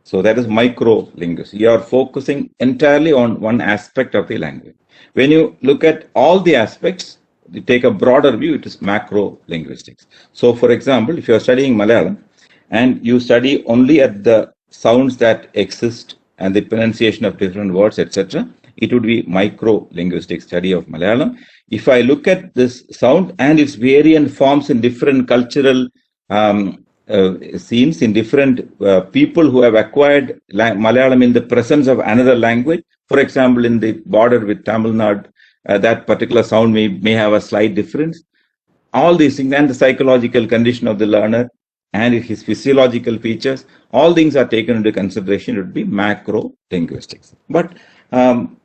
So that is micro linguistics. You are focusing entirely on one aspect of the language. When you look at all the aspects, you take a broader view, it is macro linguistics. So for example, if you are studying Malayalam and you study only at the sounds that exist and the pronunciation of different words, etc., it would be micro linguistic study of Malayalam. If I look at this sound and its variant forms in different cultural scenes, in different people who have acquired Malayalam in the presence of another language, for example, in the border with Tamil Nadu, that particular sound may have a slight difference. All these things, and the psychological condition of the learner and his physiological features, all things are taken into consideration. It would be macro linguistics. But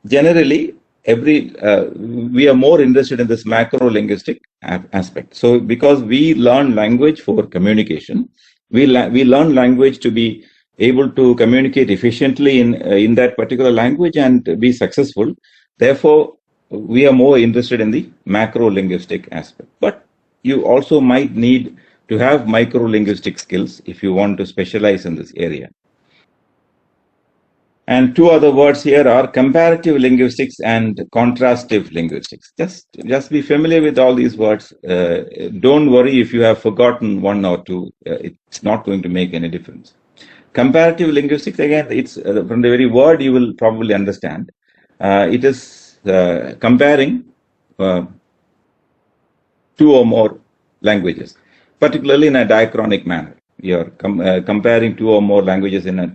generally, we are more interested in this macro linguistic aspect. So because we learn language for communication, we learn language to be able to communicate efficiently in that particular language and be successful. Therefore, we are more interested in the macro linguistic aspect. But you also might need to have micro linguistic skills if you want to specialize in this area. And two other words here are comparative linguistics and contrastive linguistics. Just be familiar with all these words. Don't worry if you have forgotten one or two. It's not going to make any difference. Comparative linguistics, again, it's from the very word you will probably understand. It is comparing two or more languages, particularly in a diachronic manner. You are comparing two or more languages in a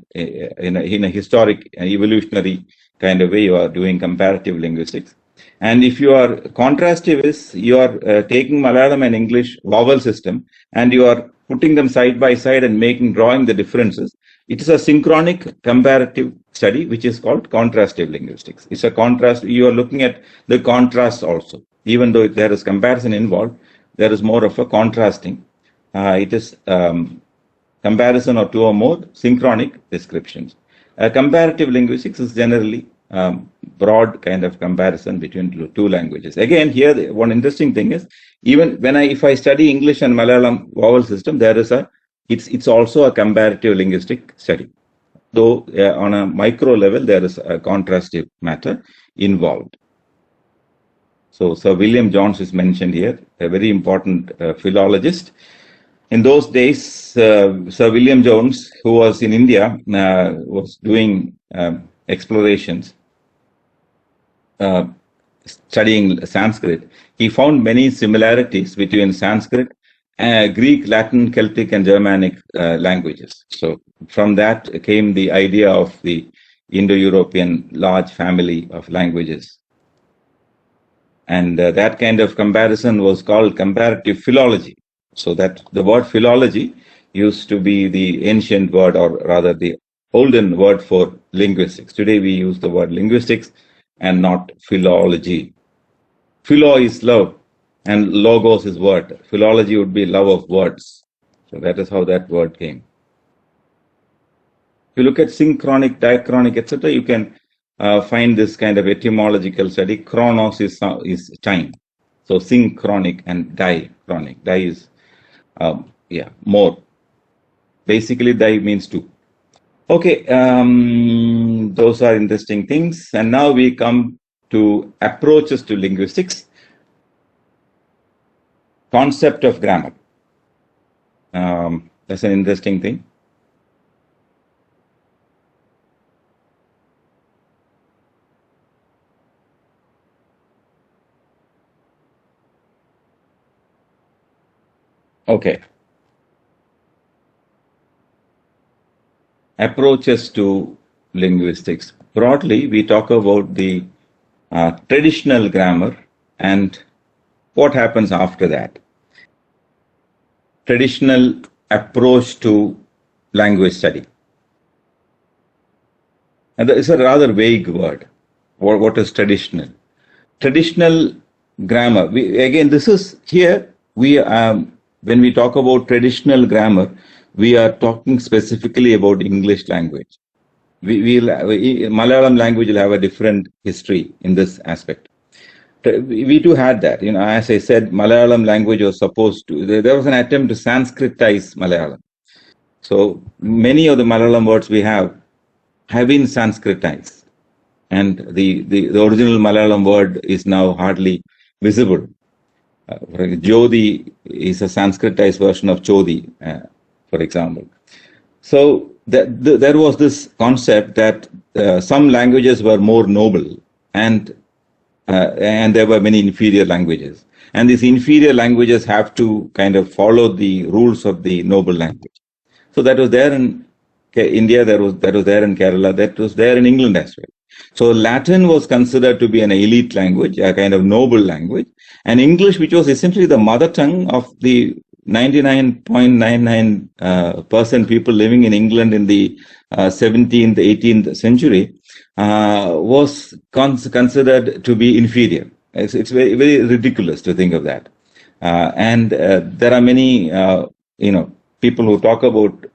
historic and evolutionary kind of way. You are doing comparative linguistics. And if you are contrastivist, you are taking Malayalam and English vowel system and you are putting them side by side and drawing the differences. It is a synchronic comparative study, which is called contrastive linguistics. It's a contrast. You are looking at the contrast also. Even though there is comparison involved, there is more of a contrasting. It is comparison of two or more synchronic descriptions. Comparative linguistics is generally broad kind of comparison between two languages. Again, here one interesting thing is, even if I study English and Malayalam vowel system, there is it's also a comparative linguistic study. Though on a micro level, there is a contrastive matter involved. So Sir William Jones is mentioned here, a very important philologist. In those days, Sir William Jones, who was in India, was doing explorations, studying Sanskrit. He found many similarities between Sanskrit, Greek, Latin, Celtic, and Germanic languages. So from that came the idea of the Indo-European large family of languages. And that kind of comparison was called comparative philology. So that the word philology used to be the ancient word, or rather the olden word for linguistics. Today we use the word linguistics and not philology. Philo is love and logos is word. Philology would be love of words. So that is how that word came. If you look at synchronic, diachronic, etc., you can find this kind of etymological study. Chronos is time. So synchronic and diachronic. Di is, more. Basically, di means two. Okay, those are interesting things. And now we come to approaches to linguistics. Concept of grammar. That's an interesting thing. Okay. Approaches to linguistics. Broadly, we talk about the traditional grammar and what happens after that. Traditional approach to language study. And it's a rather vague word. What is traditional? Traditional grammar. This is here, when we talk about traditional grammar, we are talking specifically about English language. Malayalam language will have a different history in this aspect. We too had that. As I said, Malayalam language was supposed to, there was an attempt to Sanskritize Malayalam. So many of the Malayalam words we have been Sanskritized. And the original Malayalam word is now hardly visible. Jodi is a Sanskritized version of Chodi, for example. So there was this concept that some languages were more noble and there were many inferior languages. And these inferior languages have to kind of follow the rules of the noble language. So that was there in India, that was there in Kerala, that was there in England as well. So Latin was considered to be an elite language, a kind of noble language. And English, which was essentially the mother tongue of the 99.99% people living in England in the 17th, 18th century, was considered to be inferior. It's very, very ridiculous to think of that. And there are many, people who talk about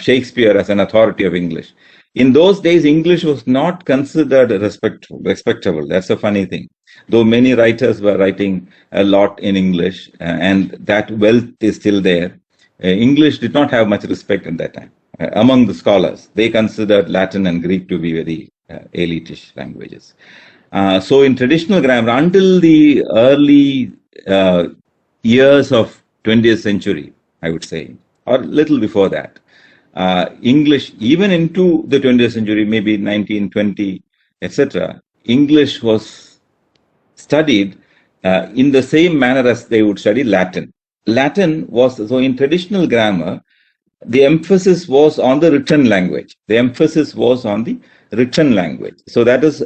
Shakespeare as an authority of English. In those days, English was not considered respectable. That's a funny thing. Though many writers were writing a lot in English, and that wealth is still there, English did not have much respect at that time. Among the scholars, they considered Latin and Greek to be very elitish languages. So in traditional grammar, until the early years of 20th century, I would say, or a little before that, English, even into the 20th century, maybe 1920, etc., English was studied in the same manner as they would study Latin. Latin was, so in traditional grammar, the emphasis was on the written language. The emphasis was on the written language. So that is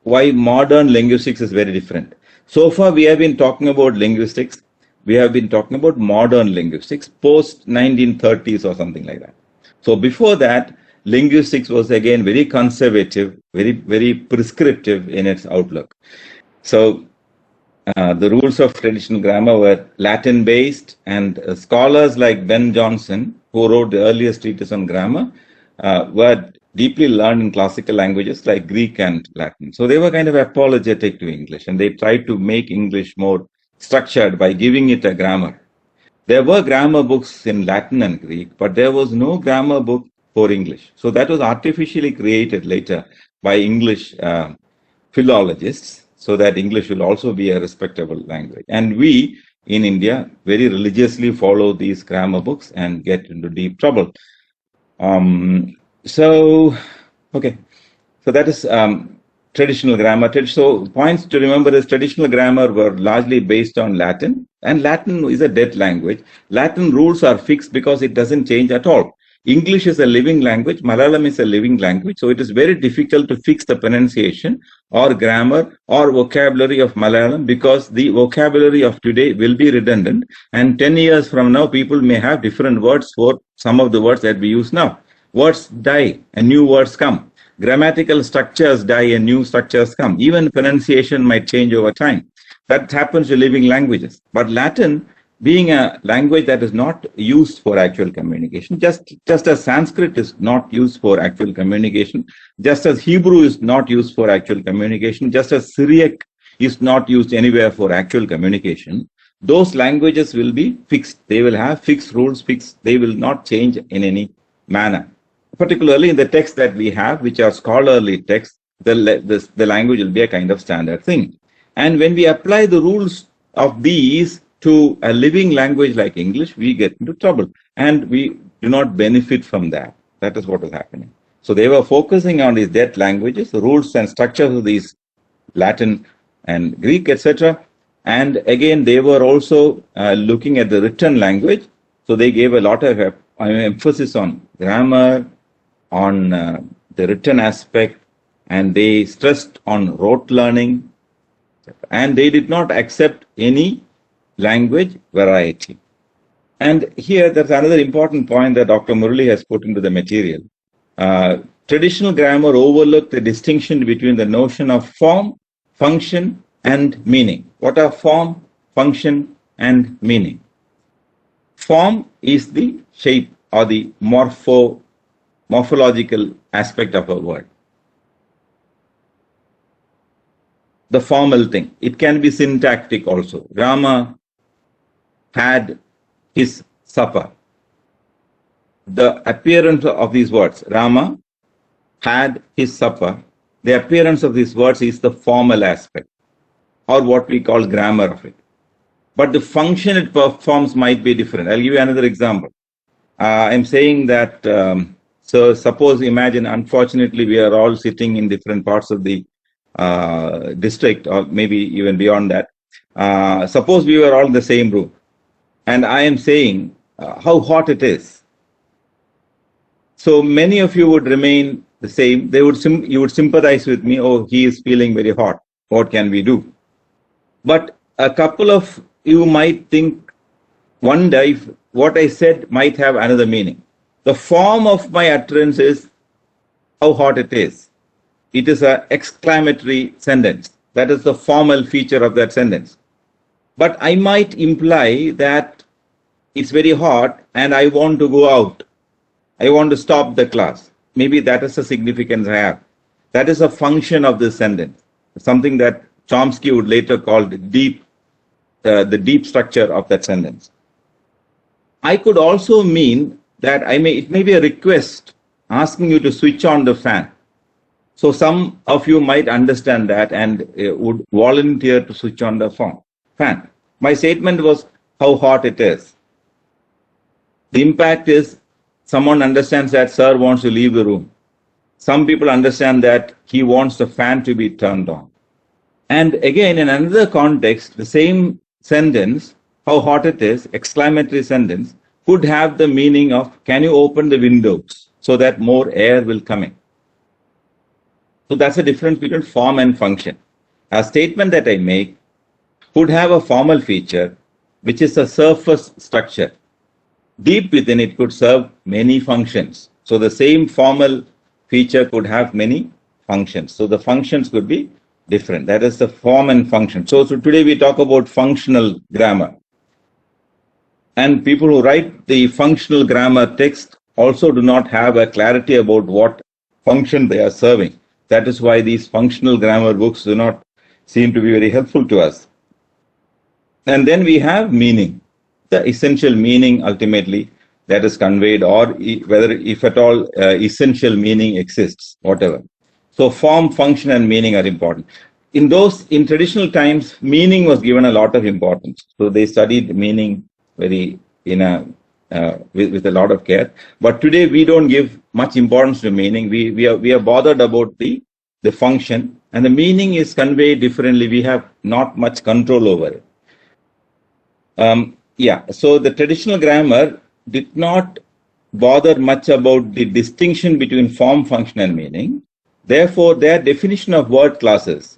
why modern linguistics is very different. So far, we have been talking about linguistics. We have been talking about modern linguistics, post 1930s or something like that. So before that, linguistics was again very conservative, very, very prescriptive in its outlook. So the rules of traditional grammar were Latin-based, and scholars like Ben Jonson, who wrote the earliest treatise on grammar, were deeply learned in classical languages like Greek and Latin. So they were kind of apologetic to English, and they tried to make English more structured by giving it a grammar. There were grammar books in Latin and Greek, but there was no grammar book for English. So that was artificially created later by English philologists, so that English will also be a respectable language. And we in India very religiously follow these grammar books and get into deep trouble. So that is traditional grammar. So points to remember is traditional grammar were largely based on Latin, and Latin is a dead language. Latin rules are fixed because it doesn't change at all. English is a living language, Malayalam is a living language, so it is very difficult to fix the pronunciation or grammar or vocabulary of Malayalam, because the vocabulary of today will be redundant, and 10 years from now people may have different words for some of the words that we use now. Words die and new words come. Grammatical structures die and new structures come. Even pronunciation might change over time. That happens to living languages. But Latin, being a language that is not used for actual communication, just as Sanskrit is not used for actual communication, just as Hebrew is not used for actual communication, just as Syriac is not used anywhere for actual communication, those languages will be fixed. They will have fixed rules, they will not change in any manner. Particularly in the texts that we have, which are scholarly texts, the language will be a kind of standard thing. And when we apply the rules of these to a living language like English, we get into trouble, and we do not benefit from that. That is what is happening. So they were focusing on these dead languages, the rules and structures of these Latin and Greek, etc. And again, they were also looking at the written language. So they gave a lot of emphasis on grammar, on the written aspect, and they stressed on rote learning, and they did not accept any language variety. And here there's another important point that Dr. Murali has put into the material. Traditional grammar overlooked the distinction between the notion of form, function, and meaning. What are form, function, and meaning? Form is the shape or the morphological aspect of a word. The formal thing. It can be syntactic also. Rama had his supper. The appearance of these words, Rama had his supper, the appearance of these words is the formal aspect, or what we call grammar of it. But the function it performs might be different. I'll give you another example. I'm saying that, so suppose, imagine, unfortunately, we are all sitting in different parts of the district, or maybe even beyond that. Suppose we were all in the same room, and I am saying how hot it is. So many of you would remain the same. You would sympathize with me. Oh, he is feeling very hot. What can we do? But a couple of you might think, wonder if what I said might have another meaning. The form of my utterance is how hot it is. It is an exclamatory sentence. That is the formal feature of that sentence. But I might imply that it's very hot and I want to go out. I want to stop the class. Maybe that is the significance I have. That is a function of this sentence. Something that Chomsky would later call the deep structure of that sentence. I could also mean that it may be a request asking you to switch on the fan. So some of you might understand that and would volunteer to switch on the fan. My statement was how hot it is. The impact is someone understands that sir wants to leave the room. Some people understand that he wants the fan to be turned on. And again, in another context, the same sentence, how hot it is, exclamatory sentence, could have the meaning of, can you open the windows so that more air will come in? So that's the difference between form and function. A statement that I make could have a formal feature, which is a surface structure. Deep within it could serve many functions. So the same formal feature could have many functions. So the functions could be different. That is the form and function. So today we talk about functional grammar. And people who write the functional grammar text also do not have a clarity about what function they are serving. That is why these functional grammar books do not seem to be very helpful to us. And then we have meaning, the essential meaning ultimately that is conveyed, or whether, if at all, essential meaning exists, whatever. So form, function, and meaning are important. In traditional times, meaning was given a lot of importance. So they studied meaning very with a lot of care. But today we don't give much importance to meaning. We are bothered about the function, and the meaning is conveyed differently. We have not much control over it. So the traditional grammar did not bother much about the distinction between form, function, and meaning. Therefore, their definition of word classes,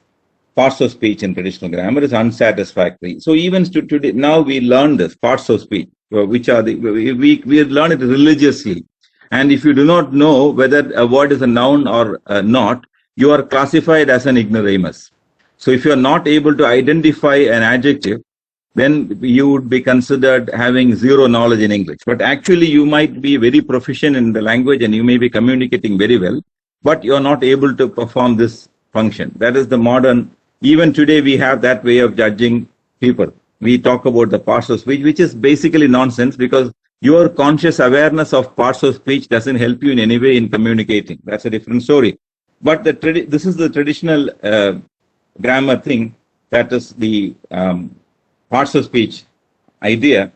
parts of speech in traditional grammar, is unsatisfactory. So even today, now we learn this, parts of speech, which are we learn it religiously. And if you do not know whether a word is a noun or not, you are classified as an ignoramus. So if you are not able to identify an adjective, then you would be considered having zero knowledge in English. But actually, you might be very proficient in the language and you may be communicating very well, but you're not able to perform this function. That is the modern, even today we have that way of judging people. We talk about the parts of speech, which is basically nonsense, because your conscious awareness of parts of speech doesn't help you in any way in communicating. That's a different story. But this is the traditional grammar thing, that is the parts of speech idea.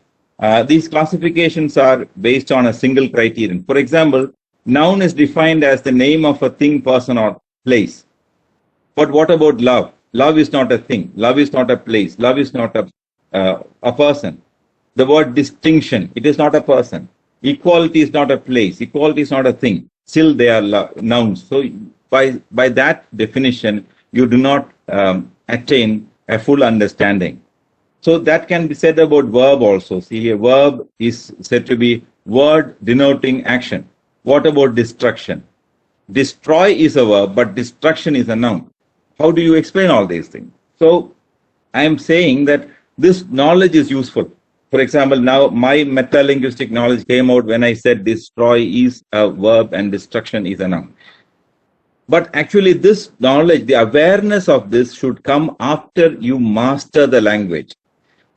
These classifications are based on a single criterion. For example, noun is defined as the name of a thing, person, or place. But what about love? Love is not a thing. Love is not a place. Love is not a person. The word distinction, it is not a person. Equality is not a place. Equality is not a thing. Still they are nouns. So by that definition, you do not attain a full understanding. So that can be said about verb also. See, a verb is said to be word denoting action. What about destruction? Destroy is a verb, but destruction is a noun. How do you explain all these things? So I am saying that this knowledge is useful. For example, now my meta-linguistic knowledge came out when I said destroy is a verb and destruction is a noun. But actually this knowledge, the awareness of this should come after you master the language.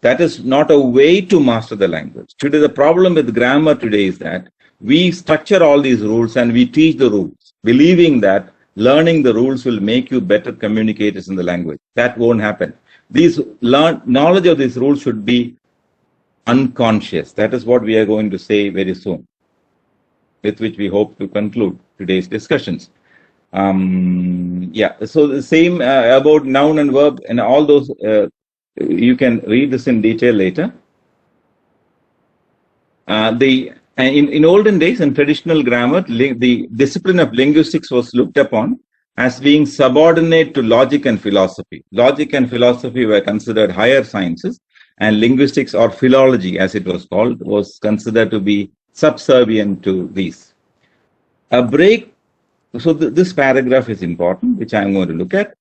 That is not a way to master the language. Today, the problem with grammar today is that we structure all these rules and we teach the rules, believing that learning the rules will make you better communicators in the language. That won't happen. Knowledge of these rules should be unconscious. That is what we are going to say very soon, with which we hope to conclude today's discussions. So the same about noun and verb and all those, you can read this in detail later. In olden days, in traditional grammar, the discipline of linguistics was looked upon as being subordinate to logic and philosophy. Logic and philosophy were considered higher sciences, and linguistics, or philology as it was called, was considered to be subservient to these. So this paragraph is important, which I'm going to look at.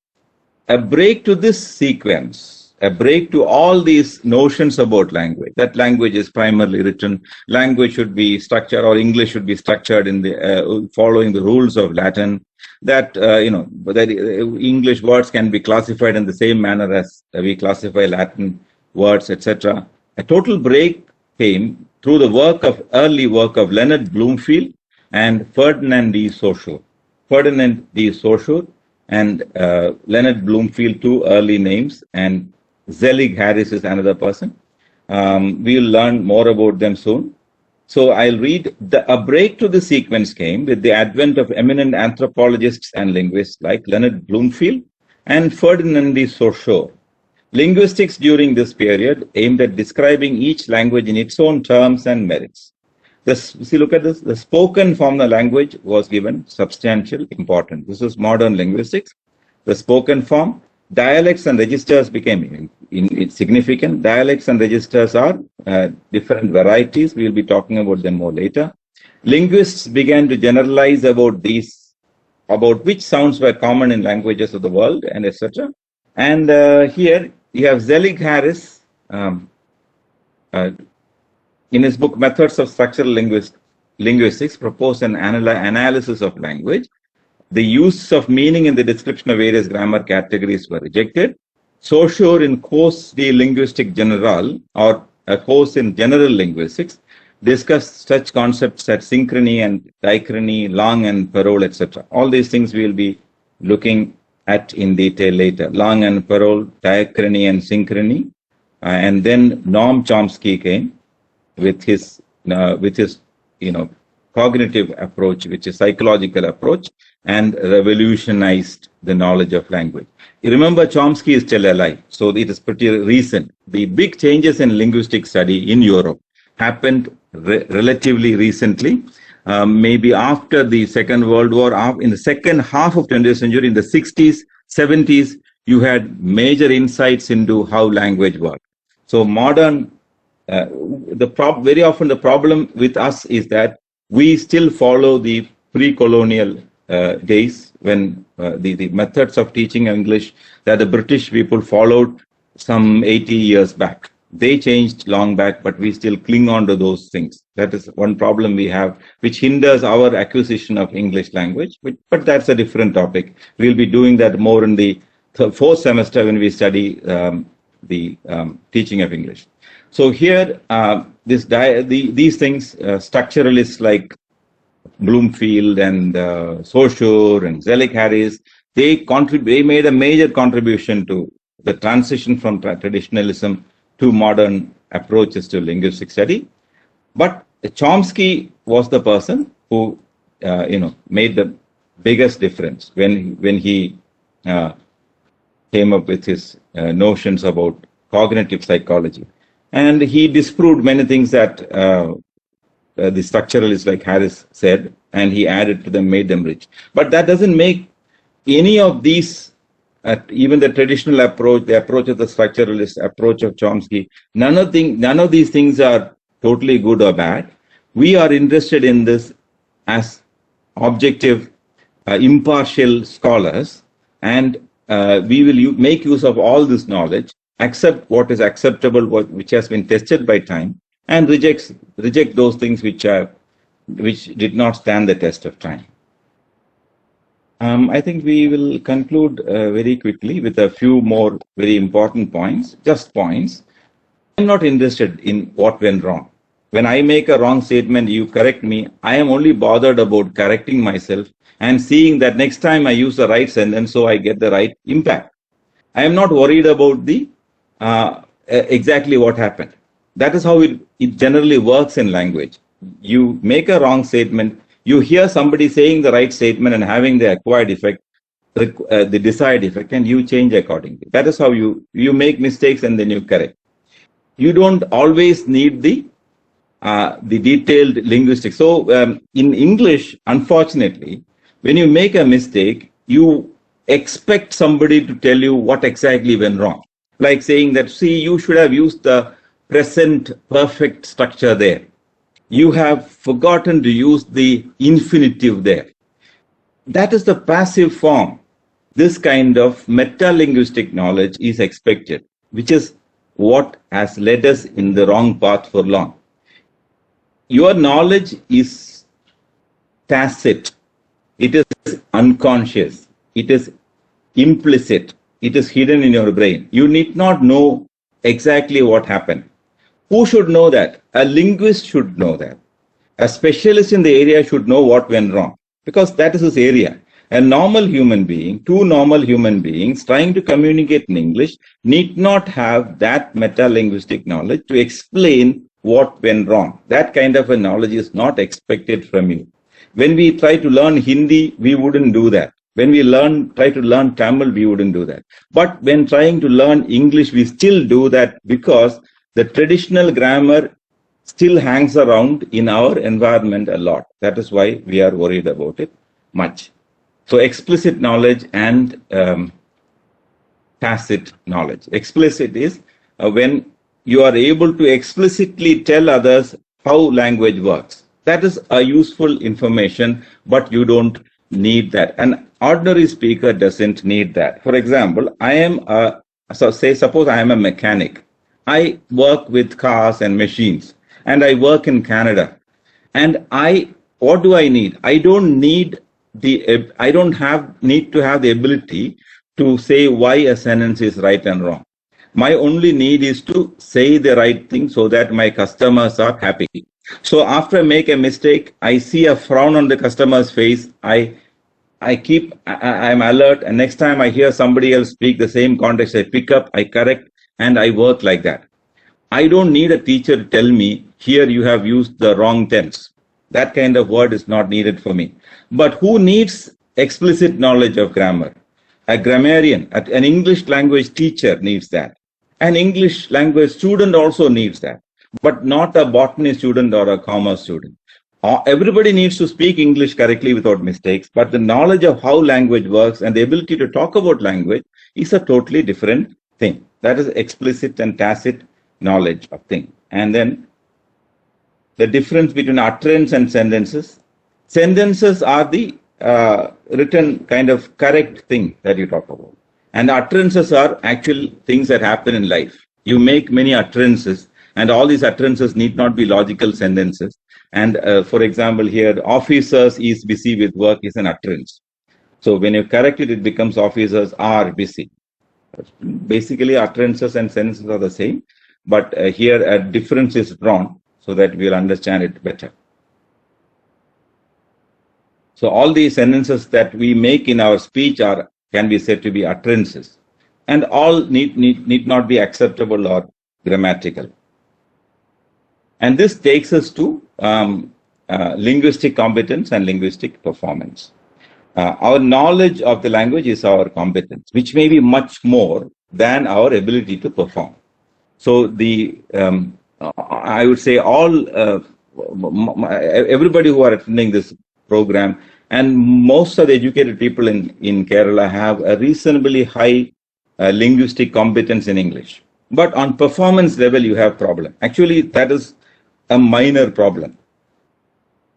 A break to this sequence, a break to all these notions about language, that language is primarily written, language should be structured, or English should be structured in the following the rules of Latin, that English words can be classified in the same manner as we classify Latin words, etc. A total break came through the early work of Leonard Bloomfield and Ferdinand de Saussure. Ferdinand de Saussure and Leonard Bloomfield, two early names, and Zelig Harris is another person. We'll learn more about them soon. So I'll read. A break to the sequence came with the advent of eminent anthropologists and linguists like Leonard Bloomfield and Ferdinand de Saussure. Linguistics during this period aimed at describing each language in its own terms and merits. See, look at this. The spoken form of the language was given substantial importance. This is modern linguistics. The spoken form, dialects and registers became significant. Dialects and registers are different varieties. We will be talking about them more later. Linguists began to generalize about which sounds were common in languages of the world, and etc. And here you have Zelig Harris in his book Methods of Structural Linguistics proposed an analysis of language. The use of meaning in the description of various grammar categories were rejected. Saussure in Cours de Linguistique Générale, or a course in general linguistics, discussed such concepts as synchrony and diachrony, langue and parole, etc. All these things we will be looking at in detail later. Langue and parole, diachrony and synchrony. And then Noam Chomsky came with his cognitive approach, which is psychological approach, and revolutionized the knowledge of language. You remember, Chomsky is still alive, so it is pretty recent. The big changes in linguistic study in Europe happened relatively recently, maybe after the Second World War. In the second half of 20th century, in the 60s, 70s, you had major insights into how language works. So modern, very often the problem with us is that we still follow the pre-colonial days when the methods of teaching English that the British people followed some 80 years back. They changed long back, but we still cling on to those things. That is one problem we have, which hinders our acquisition of English language. But that's a different topic. We'll be doing that more in the fourth semester when we study the teaching of English. So here, these things, structuralists like Bloomfield and Saussure and Zelig-Harris, they made a major contribution to the transition from traditionalism to modern approaches to linguistic study. But Chomsky was the person who, made the biggest difference when he came up with his notions about cognitive psychology. And he disproved many things that the structuralists like Harris said, and he added to them, made them rich. But that doesn't make any of these, even the traditional approach, the approach of the structuralist, approach of Chomsky, none of these things are totally good or bad. We are interested in this as objective, impartial scholars, and we will make use of all this knowledge, accept what is acceptable, which has been tested by time, and reject those things which did not stand the test of time. I think we will conclude very quickly with a few more very important points, just points. I'm not interested in what went wrong. When I make a wrong statement, you correct me. I am only bothered about correcting myself and seeing that next time I use the right sentence so I get the right impact. I am not worried about the exactly what happened. That is how it generally works in language. You make a wrong statement, you hear somebody saying the right statement and having the acquired effect, the desired effect, and you change accordingly. That is how you make mistakes and then you correct. You don't always need the detailed linguistics. So in English, unfortunately, when you make a mistake, you expect somebody to tell you what exactly went wrong. Like saying that, see, you should have used the present perfect structure there. You have forgotten to use the infinitive there. That is the passive form. This kind of meta-linguistic knowledge is expected, which is what has led us in the wrong path for long. Your knowledge is tacit. It is unconscious. It is implicit. It is hidden in your brain. You need not know exactly what happened. Who should know that? A linguist should know that. A specialist in the area should know what went wrong, because that is his area. A normal human being, two normal human beings trying to communicate in English need not have that meta-linguistic knowledge to explain what went wrong. That kind of a knowledge is not expected from you. When we try to learn Hindi, we wouldn't do that. When we try to learn Tamil, we wouldn't do that. But when trying to learn English, we still do that because the traditional grammar still hangs around in our environment a lot. That is why we are worried about it much. So explicit knowledge and tacit knowledge. Explicit is when you are able to explicitly tell others how language works. That is a useful information, but you don't need that. An ordinary speaker doesn't need that. For example, suppose I am a mechanic. I work with cars and machines, and I work in Canada. And what do I need? I don't need to have the ability to say why a sentence is right and wrong. My only need is to say the right thing so that my customers are happy. So after I make a mistake, I see a frown on the customer's face. I'm alert, and next time I hear somebody else speak the same context, I pick up, I correct, and I work like that. I don't need a teacher to tell me, here you have used the wrong tense. That kind of word is not needed for me. But who needs explicit knowledge of grammar? A grammarian, an English language teacher needs that. An English language student also needs that. but not a botany student or a commerce student. Everybody needs to speak English correctly without mistakes, but the knowledge of how language works and the ability to talk about language is a totally different thing. That is explicit and tacit knowledge of thing. And then the difference between utterance and sentences. Sentences are the written kind of correct thing that you talk about. And utterances are actual things that happen in life. You make many utterances, and all these utterances need not be logical sentences. And for example, here, officers is busy with work is an utterance. So when you correct it, it becomes officers are busy. Basically, utterances and sentences are the same, but here a difference is drawn so that we'll understand it better. So all these sentences that we make in our speech can be said to be utterances, and all need not be acceptable or grammatical. And this takes us to linguistic competence and linguistic performance. Our knowledge of the language is our competence, which may be much more than our ability to perform. So I would say everybody who are attending this program and most of the educated people in Kerala have a reasonably high linguistic competence in English. But on performance level, you have problem. Actually, that is a minor problem.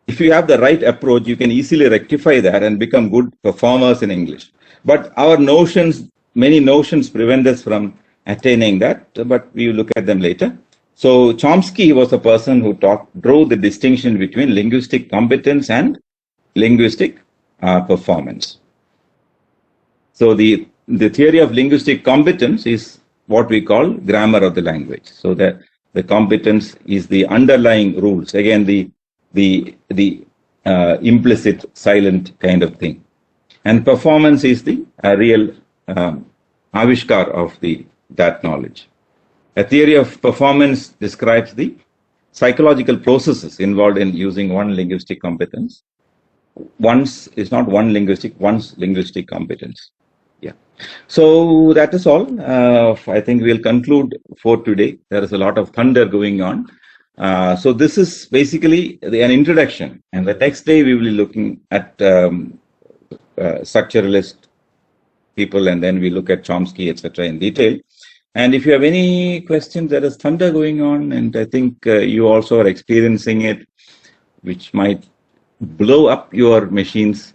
If you have the right approach, you can easily rectify that and become good performers in English. But our many notions prevent us from attaining that, but we will look at them later. So Chomsky was a person who drew the distinction between linguistic competence and linguistic performance. So the theory of linguistic competence is what we call grammar of the language. So that the competence is the underlying rules. Again, the implicit silent kind of thing. And performance is the real avishkar of that knowledge. A theory of performance describes the psychological processes involved in using one linguistic competence. One's linguistic competence. Yeah. So that is all. I think we'll conclude for today. There is a lot of thunder going on. So this is basically an introduction. And the next day we will be looking at structuralist people, and then we look at Chomsky, etc. in detail. And if you have any questions, there is thunder going on, and I think you also are experiencing it, which might blow up your machines.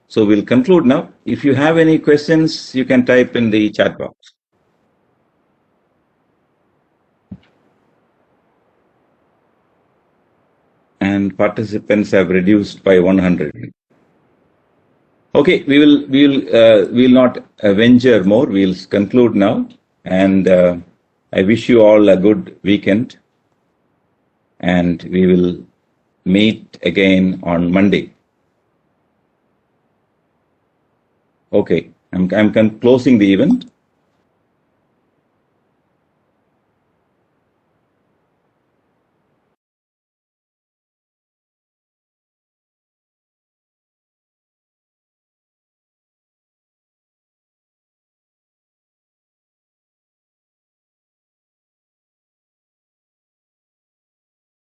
So we'll conclude now. If you have any questions, you can type in the chat box. And participants have reduced by 100. Okay, we will not venture more. We'll conclude now. And I wish you all a good weekend. And we will meet again on Monday. Okay, I'm closing the event.